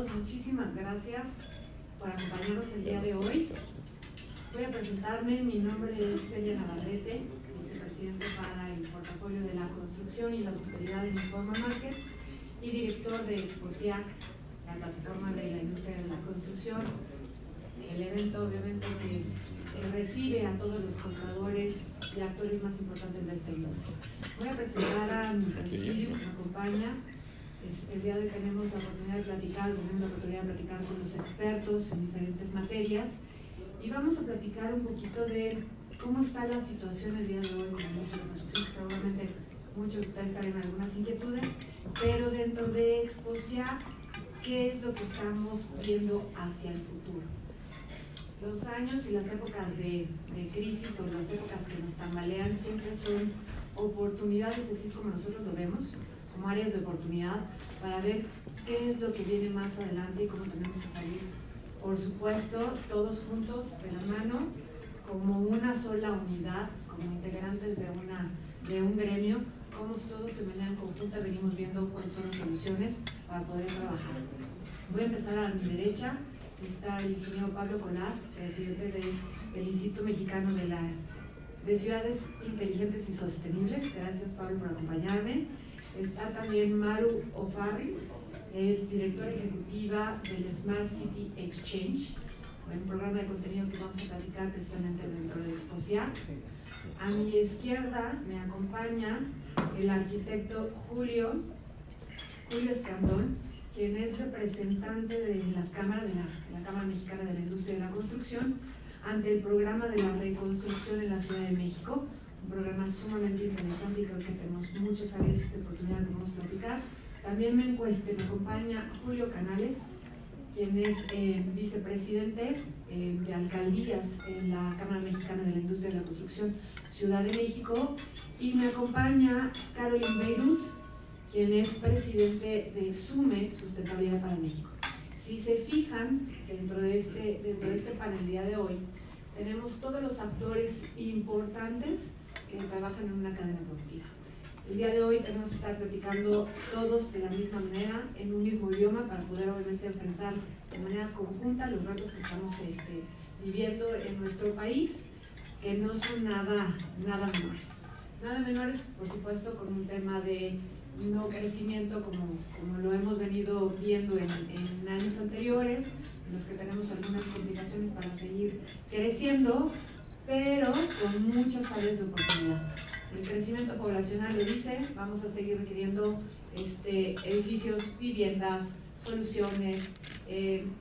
Muchísimas gracias por acompañarnos el día de hoy. Voy a presentarme, mi nombre es Celia Navarrete, vicepresidente para el portafolio de la construcción y la hospitalidad en Informa Markets y director de Exposiac, la plataforma de la industria de la construcción, el evento obviamente que recibe a todos los compradores y actores más importantes de esta industria. Voy a presentar a mi presidio que me acompaña. El día de hoy tenemos la oportunidad de platicar con los expertos en diferentes materias y vamos a platicar un poquito de cómo está la situación el día de hoy con la industria de la construcción, que seguramente muchos de ustedes traen algunas inquietudes, pero dentro de Exposiac, ¿qué es lo que estamos viendo hacia el futuro? Los años y las épocas de crisis o las épocas que nos tambalean siempre son oportunidades, así es como nosotros lo vemos, como áreas de oportunidad para ver qué es lo que viene más adelante y cómo tenemos que salir, por supuesto, todos juntos de la mano, como una sola unidad, como integrantes de un gremio, como todos de manera conjunta venimos viendo cuáles son las soluciones para poder trabajar. Voy a empezar a mi derecha, está el ingeniero Pablo Colás, presidente del Instituto Mexicano de Ciudades Inteligentes y Sostenibles. Gracias, Pablo, por acompañarme. Está también Maru Ofarri, es directora ejecutiva del Smart City Exchange, un programa de contenido que vamos a platicar precisamente dentro de Exposiac. A mi izquierda me acompaña el arquitecto Julio Escandón, quien es representante de la Cámara Mexicana de la Industria de la Construcción ante el programa de la reconstrucción en la Ciudad de México. Un programa sumamente interesante y creo que tenemos muchas áreas de oportunidad que vamos a platicar. También me acompaña Julio Canales, quien es vicepresidente de alcaldías en la Cámara Mexicana de la Industria de la Construcción, Ciudad de México. Y me acompaña Caroline Beirut, quien es presidente de SUME, Sustentabilidad para México. Si se fijan, dentro de este panel el día de hoy, tenemos todos los actores importantes que trabajan en una cadena productiva. El día de hoy tenemos que estar platicando todos de la misma manera, en un mismo idioma, para poder obviamente enfrentar de manera conjunta los retos que estamos viviendo en nuestro país, que no son nada menores. Nada menores, por supuesto, con un tema de no crecimiento como lo hemos venido viendo en años anteriores, en los que tenemos algunas complicaciones para seguir creciendo, pero con muchas áreas de oportunidad. El crecimiento poblacional lo dice, vamos a seguir requiriendo edificios, viviendas, soluciones,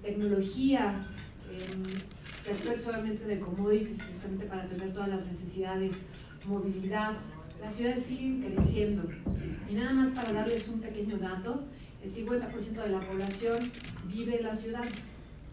tecnología, sector solamente de commodities, precisamente para atender todas las necesidades, movilidad. Las ciudades siguen creciendo. Y nada más para darles un pequeño dato, el 50% de la población vive en las ciudades.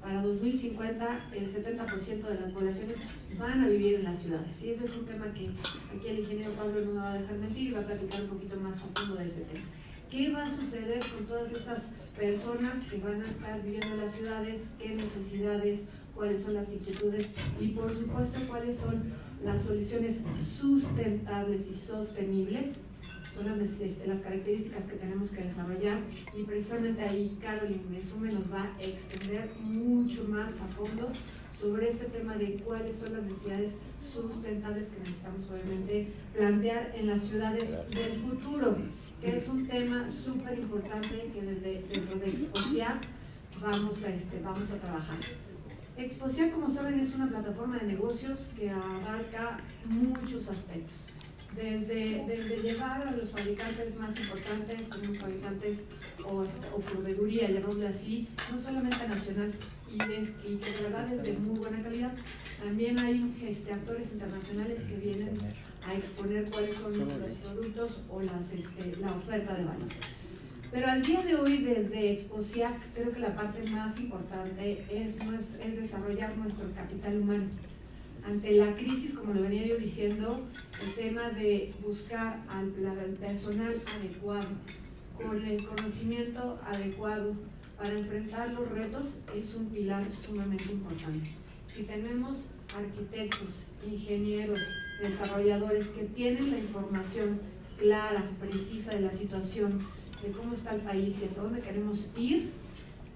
Para 2050, el 70% de las poblaciones van a vivir en las ciudades. Y ese es un tema que aquí el ingeniero Pablo no me va a dejar mentir y va a platicar un poquito más a fondo de ese tema. ¿Qué va a suceder con todas estas personas que van a estar viviendo en las ciudades? ¿Qué necesidades? ¿Cuáles son las inquietudes? Y por supuesto, ¿cuáles son las soluciones sustentables y sostenibles? Son las características que tenemos que desarrollar, y precisamente ahí Caroline de SUME nos va a extender mucho más a fondo sobre este tema de cuáles son las necesidades sustentables que necesitamos obviamente plantear en las ciudades del futuro, que es un tema súper importante que dentro de Exposiac vamos a trabajar. Exposiac, como saben, es una plataforma de negocios que abarca muchos aspectos. Desde llevar a los fabricantes más importantes, tenemos fabricantes o proveeduría, llamémosle así, no solamente nacional y que de verdad es de muy buena calidad. También hay actores internacionales que vienen a exponer cuáles son los productos o la oferta de valor. Pero al día de hoy, desde Exposiac, creo que la parte más importante es desarrollar nuestro capital humano. Ante la crisis, como lo venía yo diciendo, el tema de buscar al personal adecuado, con el conocimiento adecuado para enfrentar los retos, es un pilar sumamente importante. Si tenemos arquitectos, ingenieros, desarrolladores que tienen la información clara, precisa de la situación, de cómo está el país y hacia dónde queremos ir,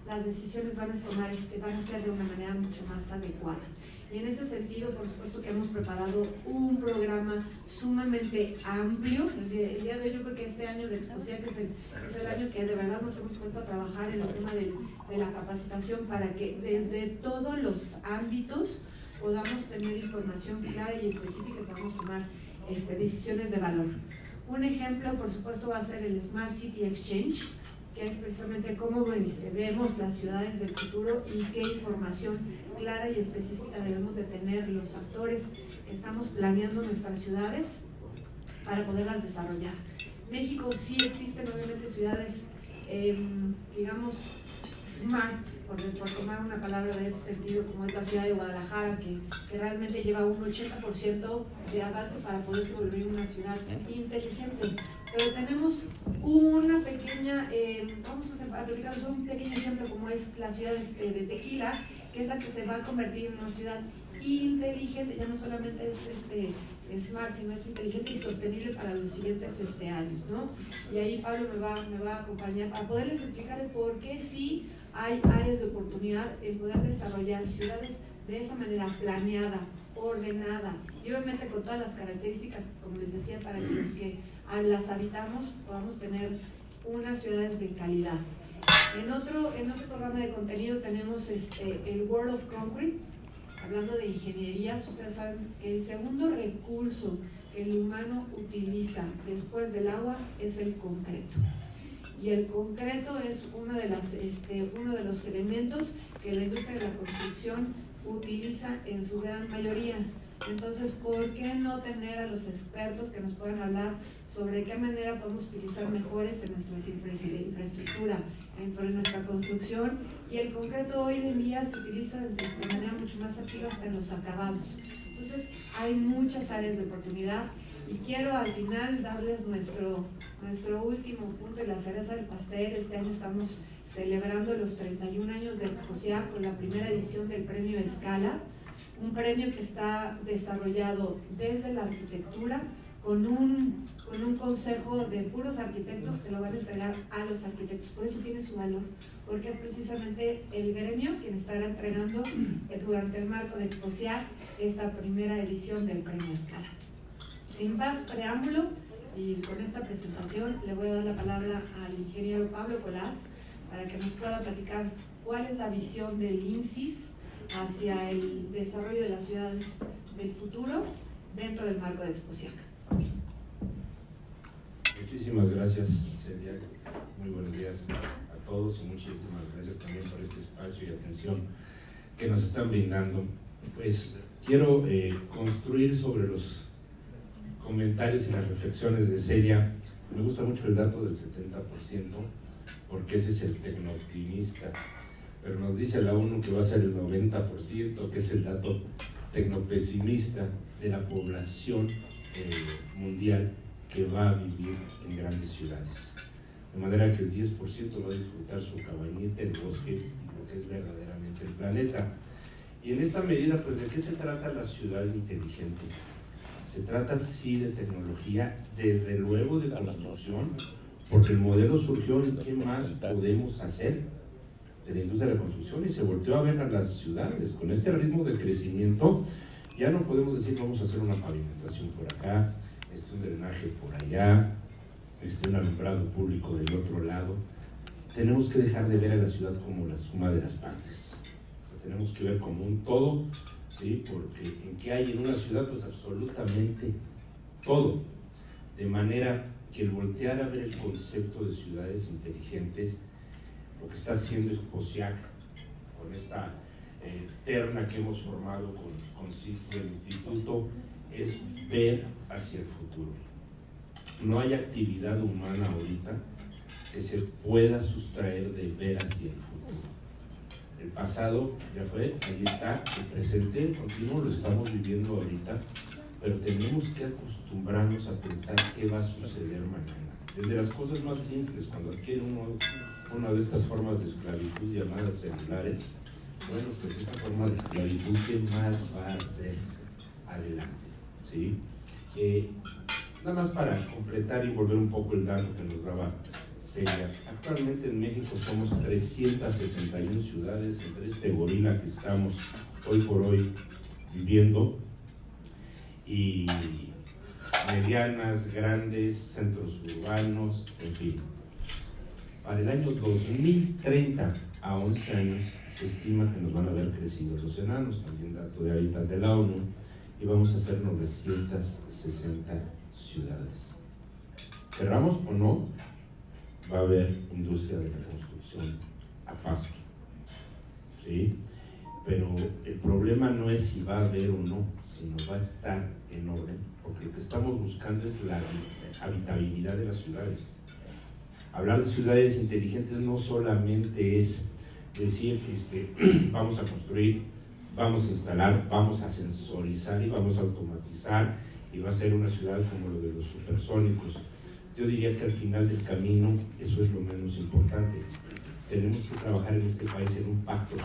las decisiones van a ser de una manera mucho más adecuada. Y en ese sentido, por supuesto que hemos preparado un programa sumamente amplio. El día de hoy yo creo que este año de Exposiac es el año que de verdad nos hemos puesto a trabajar en el tema de la capacitación para que desde todos los ámbitos podamos tener información clara y específica y podamos tomar decisiones de valor. Un ejemplo, por supuesto, va a ser el Smart City Exchange, que es precisamente cómo vemos las ciudades del futuro y qué información clara y específica debemos de tener los actores que estamos planeando nuestras ciudades para poderlas desarrollar. México sí existen obviamente ciudades, digamos, smart, por tomar una palabra de ese sentido, como es la ciudad de Guadalajara, que realmente lleva un 80% de avance para poderse volver una ciudad inteligente. Pero tenemos una pequeña, vamos a platicar un pequeño ejemplo como es la ciudad de Tequila, que es la que se va a convertir en una ciudad inteligente, ya no solamente es smart, sino es inteligente y sostenible para los siguientes años, ¿no? Y ahí Pablo me va a acompañar para poderles explicar el por qué sí hay áreas de oportunidad en poder desarrollar ciudades de esa manera planeada, ordenada y obviamente con todas las características, como les decía, para que los que las habitamos podamos tener unas ciudades de calidad. En otro programa de contenido tenemos el World of Concrete, hablando de ingenierías. Ustedes saben que el segundo recurso que el humano utiliza después del agua es el concreto. Y el concreto es uno de los elementos que la industria de la construcción utiliza en su gran mayoría. Entonces, ¿por qué no tener a los expertos que nos puedan hablar sobre qué manera podemos utilizar mejores en nuestra infraestructura, dentro de nuestra construcción? Y el concreto hoy en día se utiliza de manera mucho más activa hasta en los acabados. Entonces, hay muchas áreas de oportunidad y quiero al final darles nuestro último punto y la cereza del pastel. Este año estamos celebrando los 31 años de Exposiac con la primera edición del premio Escala, un premio que está desarrollado desde la arquitectura con un consejo de puros arquitectos que lo van a entregar a los arquitectos. Por eso tiene su valor, porque es precisamente el gremio quien estará entregando durante el marco de Exposiac esta primera edición del premio Escala. Sin más preámbulo, y con esta presentación le voy a dar la palabra al ingeniero Pablo Colás para que nos pueda platicar cuál es la visión del INSIS hacia el desarrollo de las ciudades del futuro dentro del marco de Exposiac. Muchísimas gracias, Celia. Muy buenos días a todos y muchísimas gracias también por este espacio y atención que nos están brindando. Pues quiero construir sobre los comentarios y las reflexiones de Celia. Me gusta mucho el dato del 70%, porque ese es el tecnooptimista, pero nos dice la ONU que va a ser el 90%, que es el dato tecnopesimista de la población mundial que va a vivir en grandes ciudades. De manera que el 10% va a disfrutar su cabañita, el bosque, lo que es verdaderamente el planeta. Y en esta medida, pues, ¿de qué se trata la ciudad inteligente? Se trata, sí, de tecnología, desde luego de construcción, porque el modelo surgió en qué más podemos hacer de la industria de la construcción y se volteó a ver a las ciudades. Con este ritmo de crecimiento, ya no podemos decir vamos a hacer una pavimentación por acá, un drenaje por allá, un alumbrado público del otro lado. Tenemos que dejar de ver a la ciudad como la suma de las partes. Tenemos que ver como un todo, ¿sí? Porque en qué hay en una ciudad, pues absolutamente todo. De manera que el voltear a ver el concepto de ciudades inteligentes, lo que está haciendo Exposiac con esta terna que hemos formado con SIX del instituto, es ver hacia el futuro. No hay actividad humana ahorita que se pueda sustraer de ver hacia el futuro. El pasado ya fue, ahí está, el presente, el continuo, lo estamos viviendo ahorita, pero tenemos que acostumbrarnos a pensar qué va a suceder mañana. Desde las cosas más simples, cuando adquiere una de estas formas de esclavitud llamadas celulares, bueno, pues esta forma de esclavitud, ¿qué más va a hacer adelante? ¿Sí? Nada más para completar y volver un poco el dato que nos daba seria. Actualmente en México somos 361 ciudades, entre este gorila que estamos hoy por hoy viviendo, y medianas, grandes, centros urbanos, en fin. Para el año 2030, a 11 años, se estima que nos van a haber crecido los enanos, también dato de hábitat de la ONU, y vamos a ser 960 ciudades. Querramos o no, va a haber industria de la construcción a paso, ¿sí? Pero el problema no es si va a haber o no, sino va a estar en orden, porque lo que estamos buscando es la habitabilidad de las ciudades. Hablar de ciudades inteligentes no solamente es decir, vamos a construir, vamos a instalar, vamos a sensorizar y vamos a automatizar, y va a ser una ciudad como lo de los supersónicos. Yo diría que al final del camino eso es lo menos importante. Tenemos que trabajar en este país en un pacto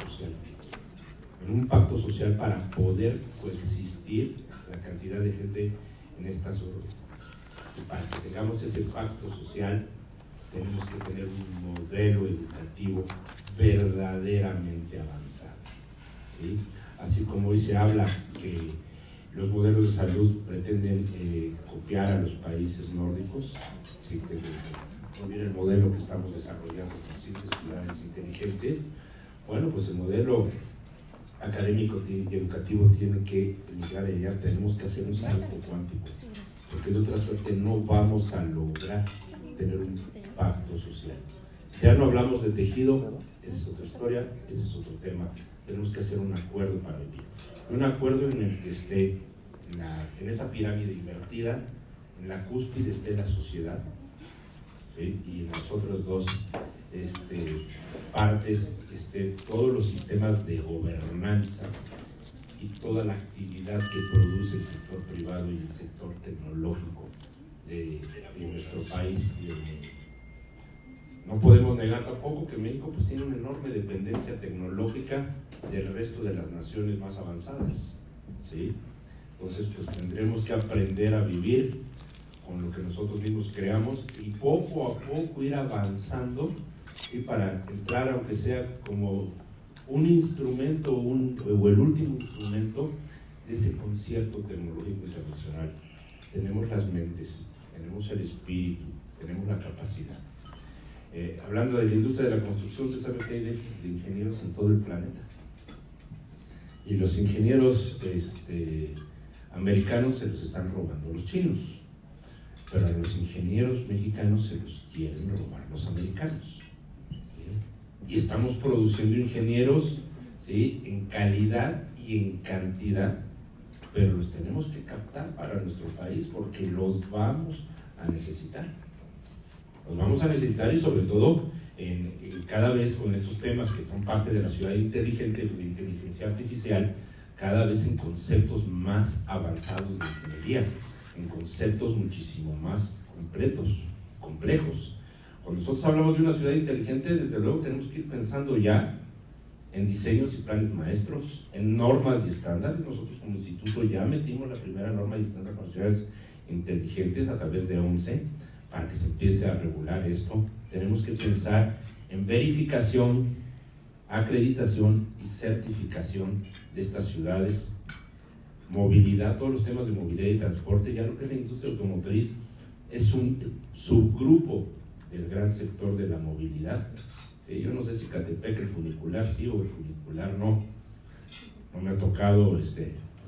social, para poder coexistir la cantidad de gente en estas zonas. Para que tengamos ese pacto social, tenemos que tener un modelo educativo verdaderamente avanzado, ¿sí? Así como hoy se habla que los modelos de salud pretenden copiar a los países nórdicos, ¿sí? Que viene el modelo que estamos desarrollando con 7 ciudades inteligentes. Bueno, pues el modelo académico y educativo tiene que migrar allá. Tenemos que hacer un salto cuántico, porque de otra suerte no vamos a lograr tener un pacto social. Ya no hablamos de tejido, esa es otra historia, ese es otro tema. Tenemos que hacer un acuerdo para vivir, un acuerdo en el que esté en esa pirámide invertida, en la cúspide esté la sociedad, ¿sí? Y en las otras dos partes todos los sistemas de gobernanza y toda la actividad que produce el sector privado y el sector tecnológico de nuestro país y del mundo. No podemos negar tampoco que México pues tiene una enorme dependencia tecnológica del resto de las naciones más avanzadas, ¿sí? Entonces pues tendremos que aprender a vivir con lo que nosotros mismos creamos y poco a poco ir avanzando, y para entrar, aunque sea como un instrumento o el último instrumento de ese concierto tecnológico internacional. Tenemos las mentes, tenemos el espíritu, tenemos la capacidad. Hablando de la industria de la construcción, se sabe que hay de ingenieros en todo el planeta. Y los ingenieros americanos se los están robando los chinos, pero a los ingenieros mexicanos se los quieren robar los americanos. Y estamos produciendo ingenieros, ¿sí?, en calidad y en cantidad, pero los tenemos que captar para nuestro país porque los vamos a necesitar. Los vamos a necesitar, y sobre todo cada vez con estos temas que son parte de la ciudad inteligente, de inteligencia artificial, cada vez en conceptos más avanzados de ingeniería, en conceptos muchísimo más complejos. Cuando nosotros hablamos de una ciudad inteligente, desde luego tenemos que ir pensando ya en diseños y planes maestros, en normas y estándares. Nosotros como instituto ya metimos la primera norma y estándar para ciudades inteligentes a través de 11, para que se empiece a regular esto. Tenemos que pensar en verificación, acreditación y certificación de estas ciudades, movilidad, todos los temas de movilidad y transporte. Ya lo que es la industria automotriz es un subgrupo del gran sector de la movilidad. Sí, yo no sé si Catepec el funicular sí o el funicular no me ha tocado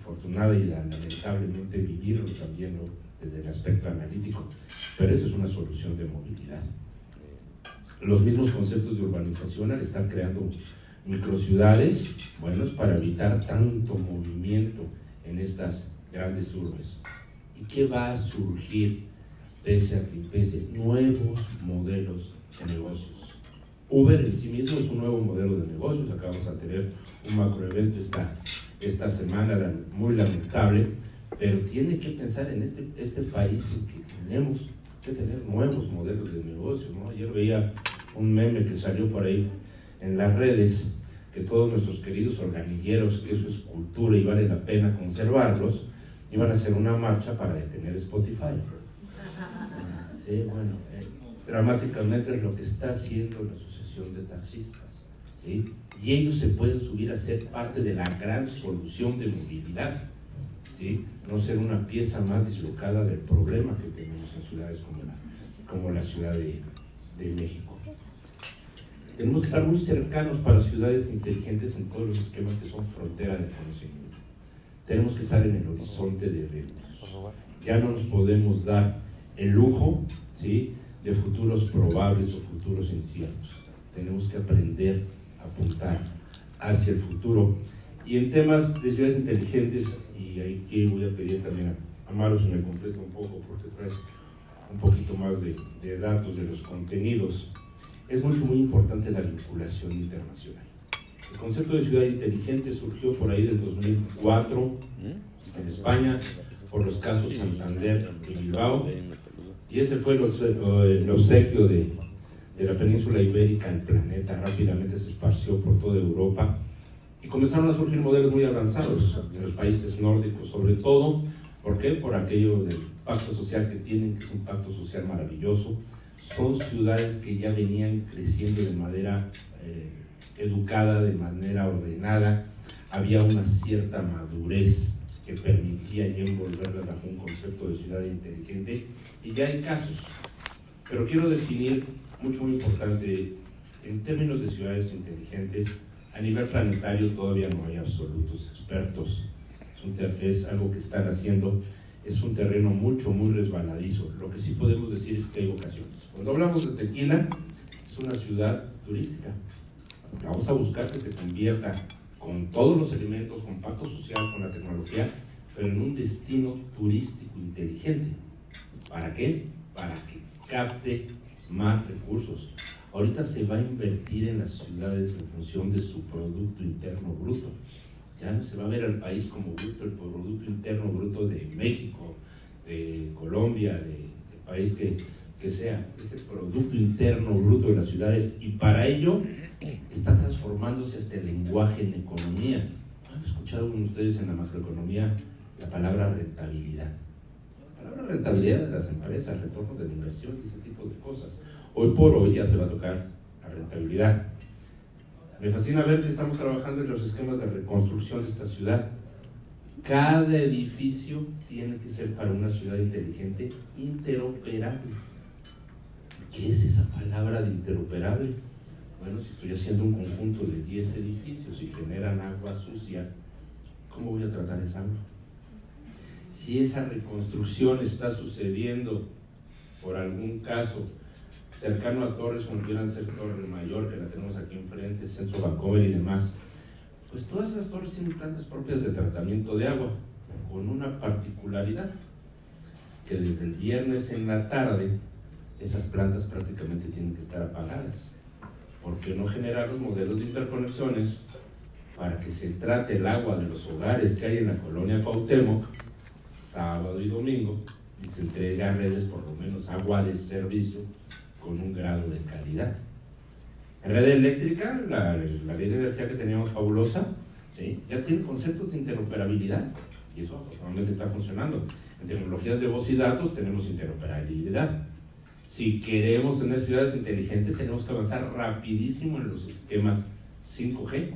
afortunada y lamentablemente vivirlo también, ¿no?, desde el aspecto analítico, pero eso es una solución de movilidad. Los mismos conceptos de urbanización, al estar creando microciudades, bueno, es para evitar tanto movimiento en estas grandes urbes. ¿Y qué va a surgir pese a que pese nuevos modelos de negocios? Uber en sí mismo es un nuevo modelo de negocios. Acabamos de tener un macroevento esta semana muy lamentable, pero tiene que pensar en este país en que tenemos que tener nuevos modelos de negocio, ¿no? Ayer veía un meme que salió por ahí en las redes, que todos nuestros queridos organilleros, que eso es cultura y vale la pena conservarlos, iban a hacer una marcha para detener Spotify. Sí, bueno, dramáticamente es lo que está haciendo la Asociación de Taxistas, ¿sí? Y ellos se pueden subir a ser parte de la gran solución de movilidad, ¿sí? No ser una pieza más dislocada del problema que tenemos en ciudades como la Ciudad de México. Tenemos que estar muy cercanos para ciudades inteligentes en todos los esquemas que son frontera de conocimiento. Tenemos que estar en el horizonte de eventos. Ya no nos podemos dar el lujo, ¿sí?, de futuros probables o futuros inciertos. Tenemos que aprender a apuntar hacia el futuro. Y en temas de ciudades inteligentes, y aquí voy a pedir también a Maru si me completa un poco, porque traes un poquito más de datos de los contenidos. Es muy importante la vinculación internacional. El concepto de ciudad inteligente surgió por ahí del 2004 en España, por los casos Santander y Bilbao, y ese fue el obsequio de la península ibérica al planeta. Rápidamente se esparció por toda Europa y comenzaron a surgir modelos muy avanzados en los países nórdicos, sobre todo, ¿por qué? Por aquello del pacto social que tienen, que es un pacto social maravilloso. Son ciudades que ya venían creciendo de manera educada, de manera ordenada, había una cierta madurez que permitía ya envolverlas bajo un concepto de ciudad inteligente, y ya hay casos, pero quiero definir muy importante, en términos de ciudades inteligentes, a nivel planetario todavía no hay absolutos expertos, es algo que están haciendo, es un terreno muy resbaladizo. Lo que sí podemos decir es que hay vocaciones. Cuando hablamos de Tequila, es una ciudad turística. Vamos a buscar que se convierta con todos los elementos, con pacto social, con la tecnología, pero en un destino turístico inteligente. ¿Para qué? Para que capte más recursos. Ahorita se va a invertir en las ciudades en función de su Producto Interno Bruto. Ya no se va a ver al país como bruto, el Producto Interno Bruto de México, de Colombia, de país que sea. Es el Producto Interno Bruto de las ciudades, y para ello está transformándose hasta el lenguaje en economía. ¿Han escuchado ustedes en la macroeconomía la palabra rentabilidad? La palabra rentabilidad de las empresas, retorno de la inversión y ese tipo de cosas. Hoy por hoy ya se va a tocar la rentabilidad. Me fascina ver que estamos trabajando en los esquemas de reconstrucción de esta ciudad. Cada edificio tiene que ser, para una ciudad inteligente, interoperable. ¿Qué es esa palabra de interoperable? Bueno, si estoy haciendo un conjunto de 10 edificios y generan agua sucia, ¿cómo voy a tratar esa agua? Si esa reconstrucción está sucediendo, por algún caso, cercano a torres, como quieran ser Torre Mayor, que la tenemos aquí enfrente, Centro Bancomer y demás, pues todas esas torres tienen plantas propias de tratamiento de agua, con una particularidad, que desde el viernes en la tarde, esas plantas prácticamente tienen que estar apagadas. ¿Por qué no generar los modelos de interconexiones para que se trate el agua de los hogares que hay en la colonia Cuauhtémoc, sábado y domingo, y se entregue a redes por lo menos agua de servicio con un grado de calidad? En red eléctrica, la ley de energía que teníamos fabulosa, ¿sí?, ya tiene conceptos de interoperabilidad, y eso afortunadamente está funcionando. En tecnologías de voz y datos tenemos interoperabilidad. Si queremos tener ciudades inteligentes, tenemos que avanzar rapidísimo en los esquemas 5G.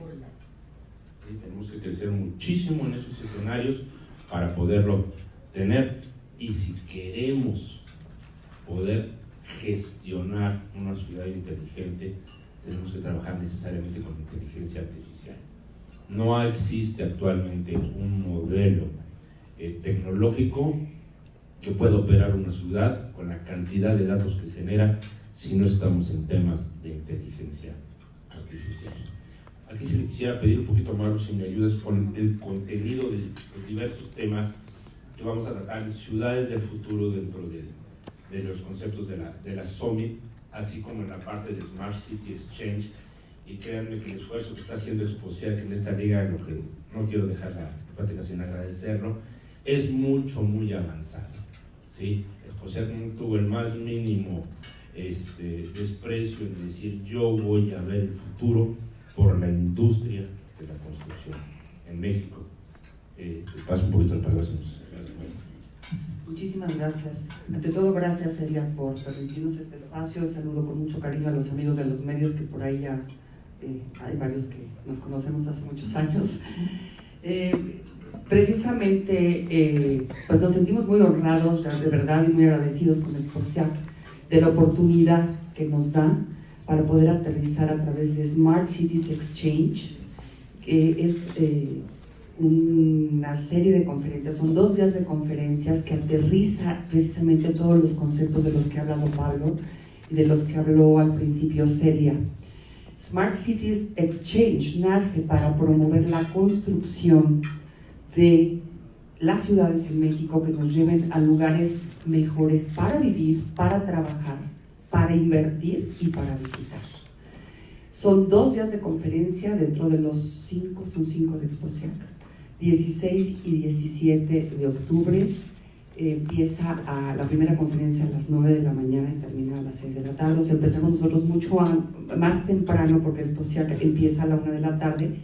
¿Sí? Tenemos que crecer muchísimo en esos escenarios para poderlo tener. Y si queremos poder gestionar una ciudad inteligente, tenemos que trabajar necesariamente con inteligencia artificial. No existe actualmente un modelo tecnológico que pueda operar una ciudad con la cantidad de datos que genera si no estamos en temas de inteligencia artificial. Aquí se le quisiera pedir un poquito más, si me ayudas con el contenido de los diversos temas que vamos a tratar en ciudades del futuro dentro de los conceptos de la Summit, así como en la parte de Smart City Exchange. Y créanme que el esfuerzo que está haciendo Espocia, que en esta liga, lo que no quiero dejar la plática sin agradecerlo, es muy avanzado. ¿Sí? Espocia no tuvo el más mínimo desprecio en decir: yo voy a ver el futuro por la industria de la construcción en México. Paso un poquito de palabras. Muchísimas gracias. Ante todo, gracias, Celia, por permitirnos este espacio. Saludo con mucho cariño a los amigos de los medios, que por ahí ya hay varios que nos conocemos hace muchos años. Precisamente, pues nos sentimos muy honrados, de verdad, y muy agradecidos con Exposiac de la oportunidad que nos da para poder aterrizar a través de Smart Cities Exchange, que es una serie de conferencias, son 2 días de conferencias que aterriza precisamente todos los conceptos de los que ha hablado Pablo y de los que habló al principio Celia. Smart Cities Exchange nace para promover la construcción de las ciudades en México que nos lleven a lugares mejores para vivir, para trabajar, para invertir y para visitar. Son 2 días de conferencia dentro de los 5, son 5 de Exposiac. 16 y 17 de octubre empieza la primera conferencia a las 9 de la mañana y termina a las 6 de la tarde. O sea, empezamos nosotros mucho más temprano porque Exposiac empieza a la 1 de la tarde,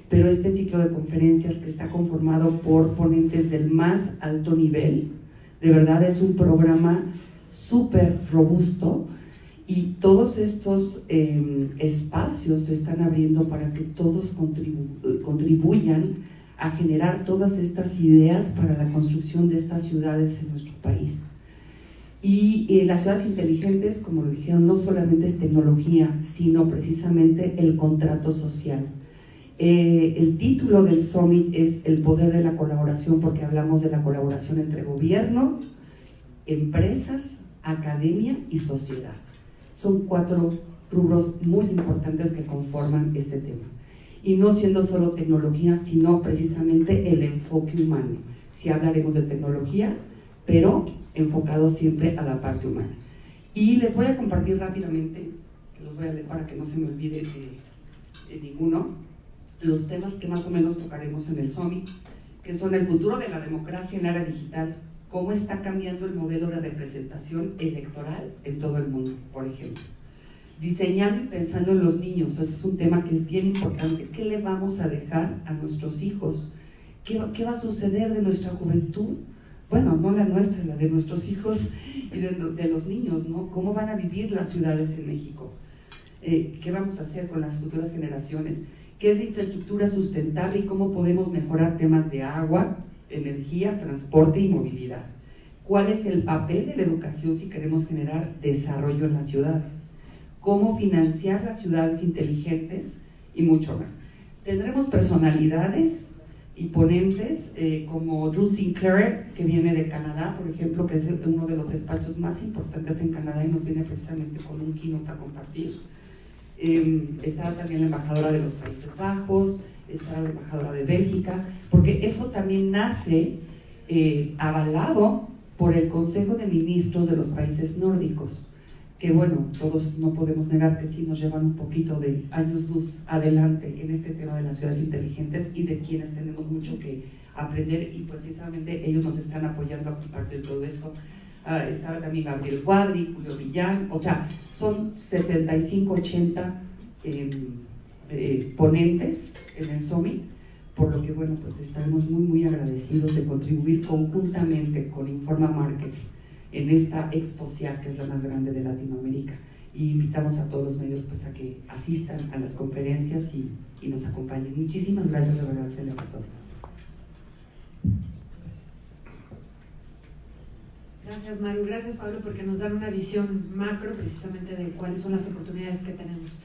pero este ciclo de conferencias, que está conformado por ponentes del más alto nivel, de verdad es un programa súper robusto, y todos estos espacios se están abriendo para que todos contribuyan a generar todas estas ideas para la construcción de estas ciudades en nuestro país. Y las ciudades inteligentes, como lo dijeron, no solamente es tecnología, sino precisamente el contrato social. El título del Summit es El poder de la colaboración, porque hablamos de la colaboración entre gobierno, empresas, academia y sociedad. Son 4 rubros muy importantes que conforman este tema. Y no siendo solo tecnología, sino precisamente el enfoque humano. Sí hablaremos de tecnología, pero enfocado siempre a la parte humana. Y les voy a compartir rápidamente, los voy a leer para que no se me olvide ninguno, los temas que más o menos tocaremos en el Summit, que son el futuro de la democracia en la era digital, cómo está cambiando el modelo de representación electoral en todo el mundo, por ejemplo. Diseñando y pensando en los niños, ese es un tema que es bien importante. ¿Qué le vamos a dejar a nuestros hijos? ¿Qué va a suceder de nuestra juventud? Bueno, no la nuestra, la de nuestros hijos y de los niños, ¿no? ¿Cómo van a vivir las ciudades en México? ¿Qué vamos a hacer con las futuras generaciones? ¿Qué es la infraestructura sustentable y cómo podemos mejorar temas de agua, energía, transporte y movilidad? ¿Cuál es el papel de la educación si queremos generar desarrollo en las ciudades? ¿Cómo financiar las ciudades inteligentes? Y mucho más. Tendremos personalidades y ponentes como Drew Sinclair, que viene de Canadá, por ejemplo, que es uno de los despachos más importantes en Canadá y nos viene precisamente con un keynote a compartir. Está también la embajadora de los Países Bajos, está la embajadora de Bélgica, porque eso también nace avalado por el Consejo de Ministros de los países nórdicos, que bueno, todos no podemos negar que sí nos llevan un poquito de años luz adelante en este tema de las ciudades inteligentes y de quienes tenemos mucho que aprender, y precisamente ellos nos están apoyando a compartir todo esto. Está también Gabriel Cuadri, Julio Villán, o sea, son 75, 80 ponentes en el Summit, por lo que bueno, pues estamos muy agradecidos de contribuir conjuntamente con Informa Markets en esta Exposiac, que es la más grande de Latinoamérica, y invitamos a todos los medios pues a que asistan a las conferencias y nos acompañen. Muchísimas gracias, de verdad, Celia, por todo. Gracias, Maru. Gracias, Pablo, porque nos dan una visión macro precisamente de cuáles son las oportunidades que tenemos.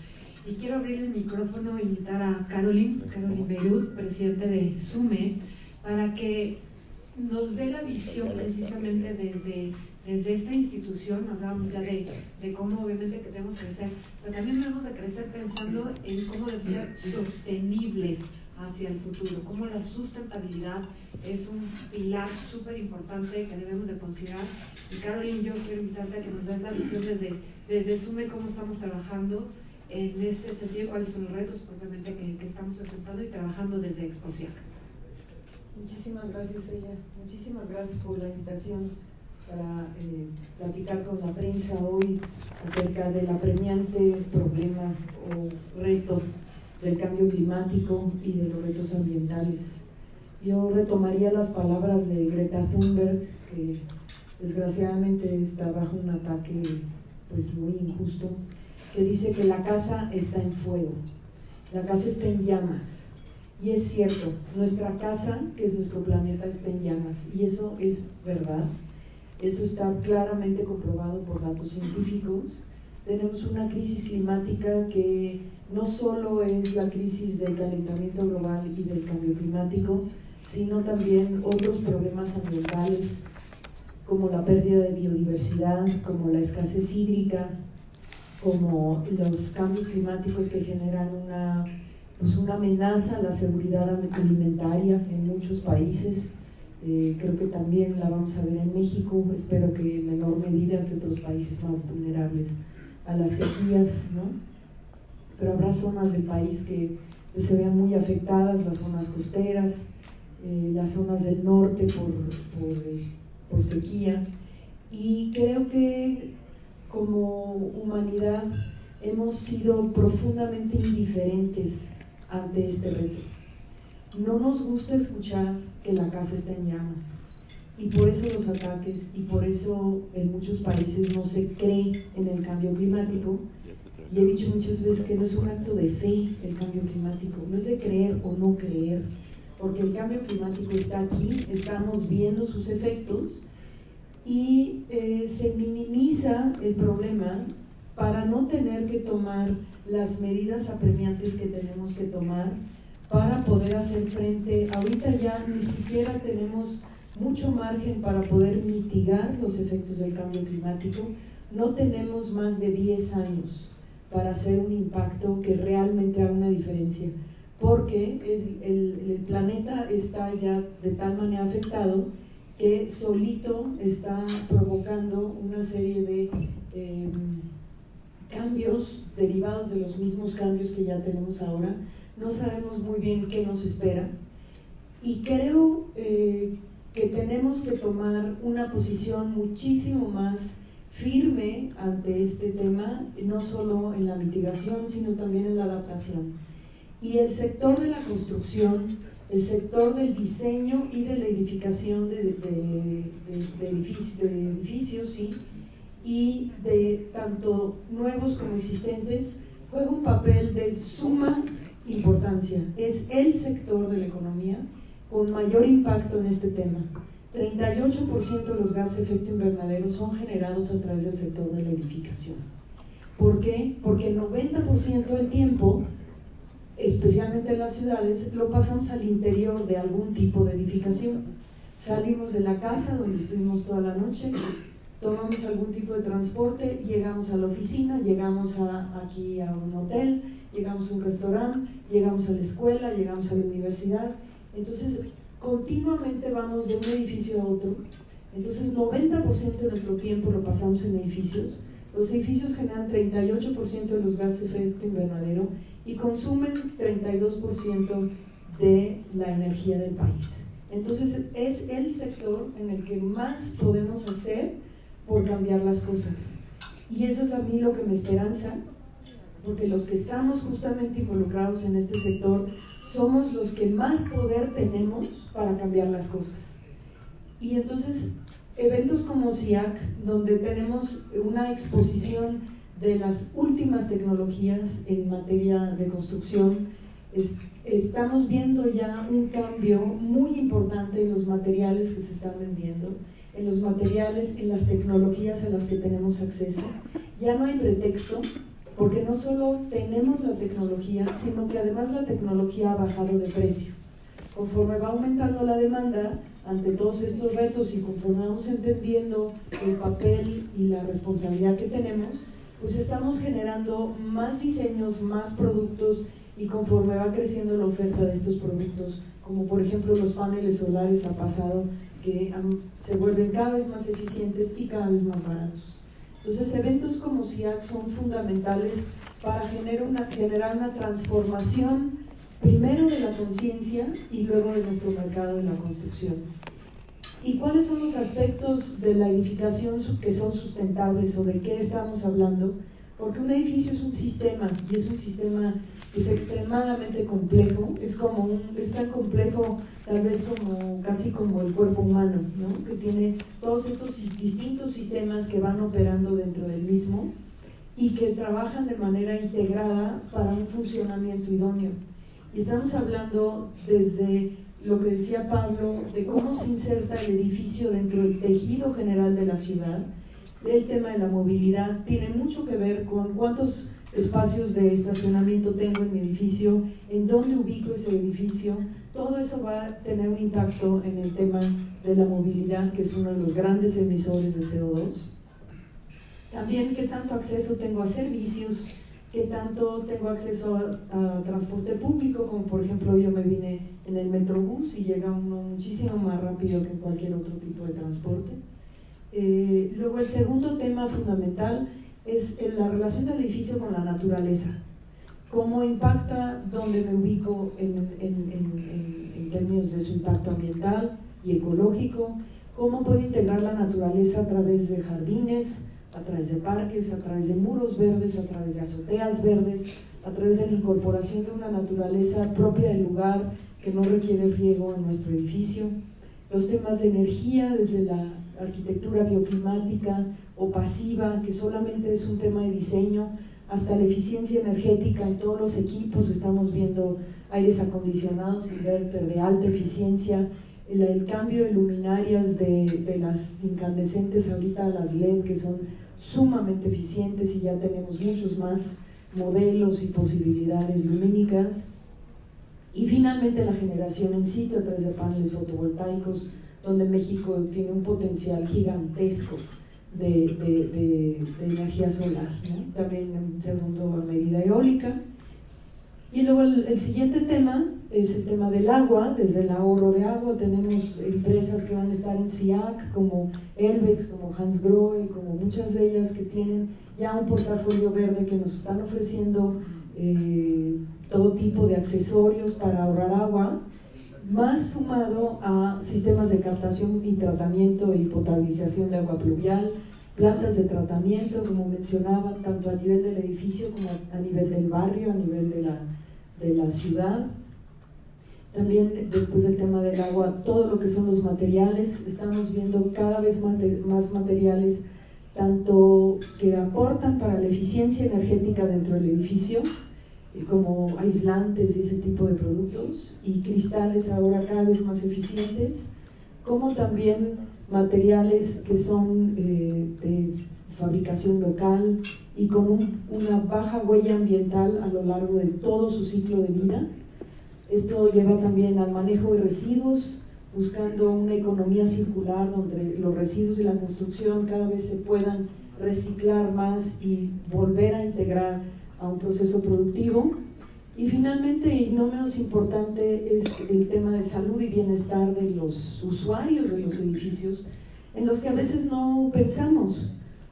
Y quiero abrir el micrófono e invitar a Caroline Beirut, presidente de SUME, para que nos dé la visión precisamente desde esta institución. Hablábamos ya de cómo obviamente que debemos crecer, pero también debemos de crecer pensando en cómo deben ser sostenibles hacia el futuro, cómo la sustentabilidad es un pilar súper importante que debemos de considerar. Y Caroline, yo quiero invitarte a que nos des la visión desde SUME, cómo estamos trabajando en este sentido, cuáles son los retos propiamente que estamos enfrentando y trabajando desde Exposiac. Muchísimas gracias, Celia. Muchísimas gracias por la invitación para platicar con la prensa hoy acerca del apremiante problema o reto del cambio climático y de los retos ambientales. Yo retomaría las palabras de Greta Thunberg, que desgraciadamente está bajo un ataque pues muy injusto, que dice que la casa está en fuego, la casa está en llamas. Y es cierto, nuestra casa, que es nuestro planeta, está en llamas, y eso es verdad. Eso está claramente comprobado por datos científicos. Tenemos una crisis climática que no solo es la crisis del calentamiento global y del cambio climático, sino también otros problemas ambientales, como la pérdida de biodiversidad, como la escasez hídrica, como los cambios climáticos que generan una amenaza a la seguridad alimentaria en muchos países. Creo que también la vamos a ver en México, espero que en menor medida que otros países más vulnerables a las sequías, ¿no? Pero habrá zonas del país que se vean muy afectadas, las zonas costeras, las zonas del norte por sequía, y creo que como humanidad hemos sido profundamente indiferentes ante este reto. No nos gusta escuchar que la casa está en llamas, y por eso los ataques, y por eso en muchos países no se cree en el cambio climático. Y he dicho muchas veces que no es un acto de fe el cambio climático, no es de creer o no creer, porque el cambio climático está aquí, estamos viendo sus efectos, y se minimiza el problema para no tener que tomar las medidas apremiantes que tenemos que tomar para poder hacer frente. Ahorita ya ni siquiera tenemos mucho margen para poder mitigar los efectos del cambio climático. No tenemos más de 10 años para hacer un impacto que realmente haga una diferencia, porque el planeta está ya de tal manera afectado que solito está provocando una serie de cambios derivados de los mismos cambios que ya tenemos ahora. No sabemos muy bien qué nos espera, y creo que tenemos que tomar una posición muchísimo más firme ante este tema, no solo en la mitigación, sino también en la adaptación. Y el sector de la construcción, el sector del diseño y de la edificación de edificios, ¿sí?, y de tanto nuevos como existentes, juega un papel de suma importancia. Es el sector de la economía con mayor impacto en este tema. 38% de los gases de efecto invernadero son generados a través del sector de la edificación. ¿Por qué? Porque el 90% del tiempo, especialmente en las ciudades, lo pasamos al interior de algún tipo de edificación. Salimos de la casa donde estuvimos toda la noche, tomamos algún tipo de transporte, llegamos a la oficina, llegamos aquí a un hotel, llegamos a un restaurante, llegamos a la escuela, llegamos a la universidad. Entonces, continuamente vamos de un edificio a otro. Entonces, 90% de nuestro tiempo lo pasamos en edificios. Los edificios generan 38% de los gases de efecto invernadero y consumen 32% de la energía del país. Entonces, es el sector en el que más podemos hacer por cambiar las cosas. Y eso es a mí lo que me esperanza, porque los que estamos justamente involucrados en este sector somos los que más poder tenemos para cambiar las cosas. Y entonces, eventos como CIAC, donde tenemos una exposición de las últimas tecnologías en materia de construcción, estamos viendo ya un cambio muy importante en los materiales que se están vendiendo, en los materiales, en las tecnologías a las que tenemos acceso. Ya no hay pretexto, porque no solo tenemos la tecnología, sino que además la tecnología ha bajado de precio. Conforme va aumentando la demanda ante todos estos retos y conforme vamos entendiendo el papel y la responsabilidad que tenemos, pues estamos generando más diseños, más productos, y conforme va creciendo la oferta de estos productos, como por ejemplo los paneles solares, ha pasado que se vuelven cada vez más eficientes y cada vez más baratos. Entonces, eventos como CIAC son fundamentales para generar una transformación, primero de la conciencia y luego de nuestro mercado de la construcción. ¿Y cuáles son los aspectos de la edificación que son sustentables, o de qué estamos hablando? porque un edificio es un sistema, y es un sistema pues extremadamente complejo, es tan complejo tal vez casi como el cuerpo humano, ¿no? Que tiene todos estos distintos sistemas que van operando dentro del mismo y que trabajan de manera integrada para un funcionamiento idóneo. Y estamos hablando desde lo que decía Pablo, de cómo se inserta el edificio dentro del tejido general de la ciudad. El tema de la movilidad tiene mucho que ver con cuántos espacios de estacionamiento tengo en mi edificio, en dónde ubico ese edificio. Todo eso va a tener un impacto en el tema de la movilidad, que es uno de los grandes emisores de CO2. También qué tanto acceso tengo a servicios, qué tanto tengo acceso a transporte público, como por ejemplo yo me vine en el Metrobús y llega uno muchísimo más rápido que cualquier otro tipo de transporte. Luego el segundo tema fundamental es la relación del edificio con la naturaleza. Cómo impacta donde me ubico en términos de su impacto ambiental y ecológico, cómo puedo integrar la naturaleza a través de jardines, a través de parques, a través de muros verdes, a través de azoteas verdes, a través de la incorporación de una naturaleza propia del lugar que no requiere riego en nuestro edificio. Los temas de energía, desde la arquitectura bioclimática o pasiva, que solamente es un tema de diseño, hasta la eficiencia energética en todos los equipos. Estamos viendo aires acondicionados, inverter de alta eficiencia, el cambio de luminarias de las incandescentes ahorita a las LED, que son sumamente eficientes, y ya tenemos muchos más modelos y posibilidades lumínicas. Y finalmente la generación en sitio a través de paneles fotovoltaicos, donde México tiene un potencial gigantesco de energía solar, ¿no? También en segunda medida eólica. Y luego el siguiente tema es el tema del agua. Desde el ahorro de agua tenemos empresas que van a estar en SIAC, como Elbex, como Hansgrohe, como muchas de ellas que tienen ya un portafolio verde, que nos están ofreciendo todo tipo de accesorios para ahorrar agua, más sumado a sistemas de captación y tratamiento y potabilización de agua pluvial, plantas de tratamiento, como mencionaban, tanto a nivel del edificio como a nivel del barrio, a nivel de la ciudad. También, después del tema del agua, todo lo que son los materiales. Estamos viendo cada vez más materiales, tanto que aportan para la eficiencia energética dentro del edificio, como aislantes y ese tipo de productos, y cristales ahora cada vez más eficientes, como también materiales que son de fabricación local y con una baja huella ambiental a lo largo de todo su ciclo de vida. Esto lleva también al manejo de residuos, buscando una economía circular donde los residuos de la construcción cada vez se puedan reciclar más y volver a integrar a un proceso productivo. Y finalmente, y no menos importante, es el tema de salud y bienestar de los usuarios de los edificios, en los que a veces no pensamos.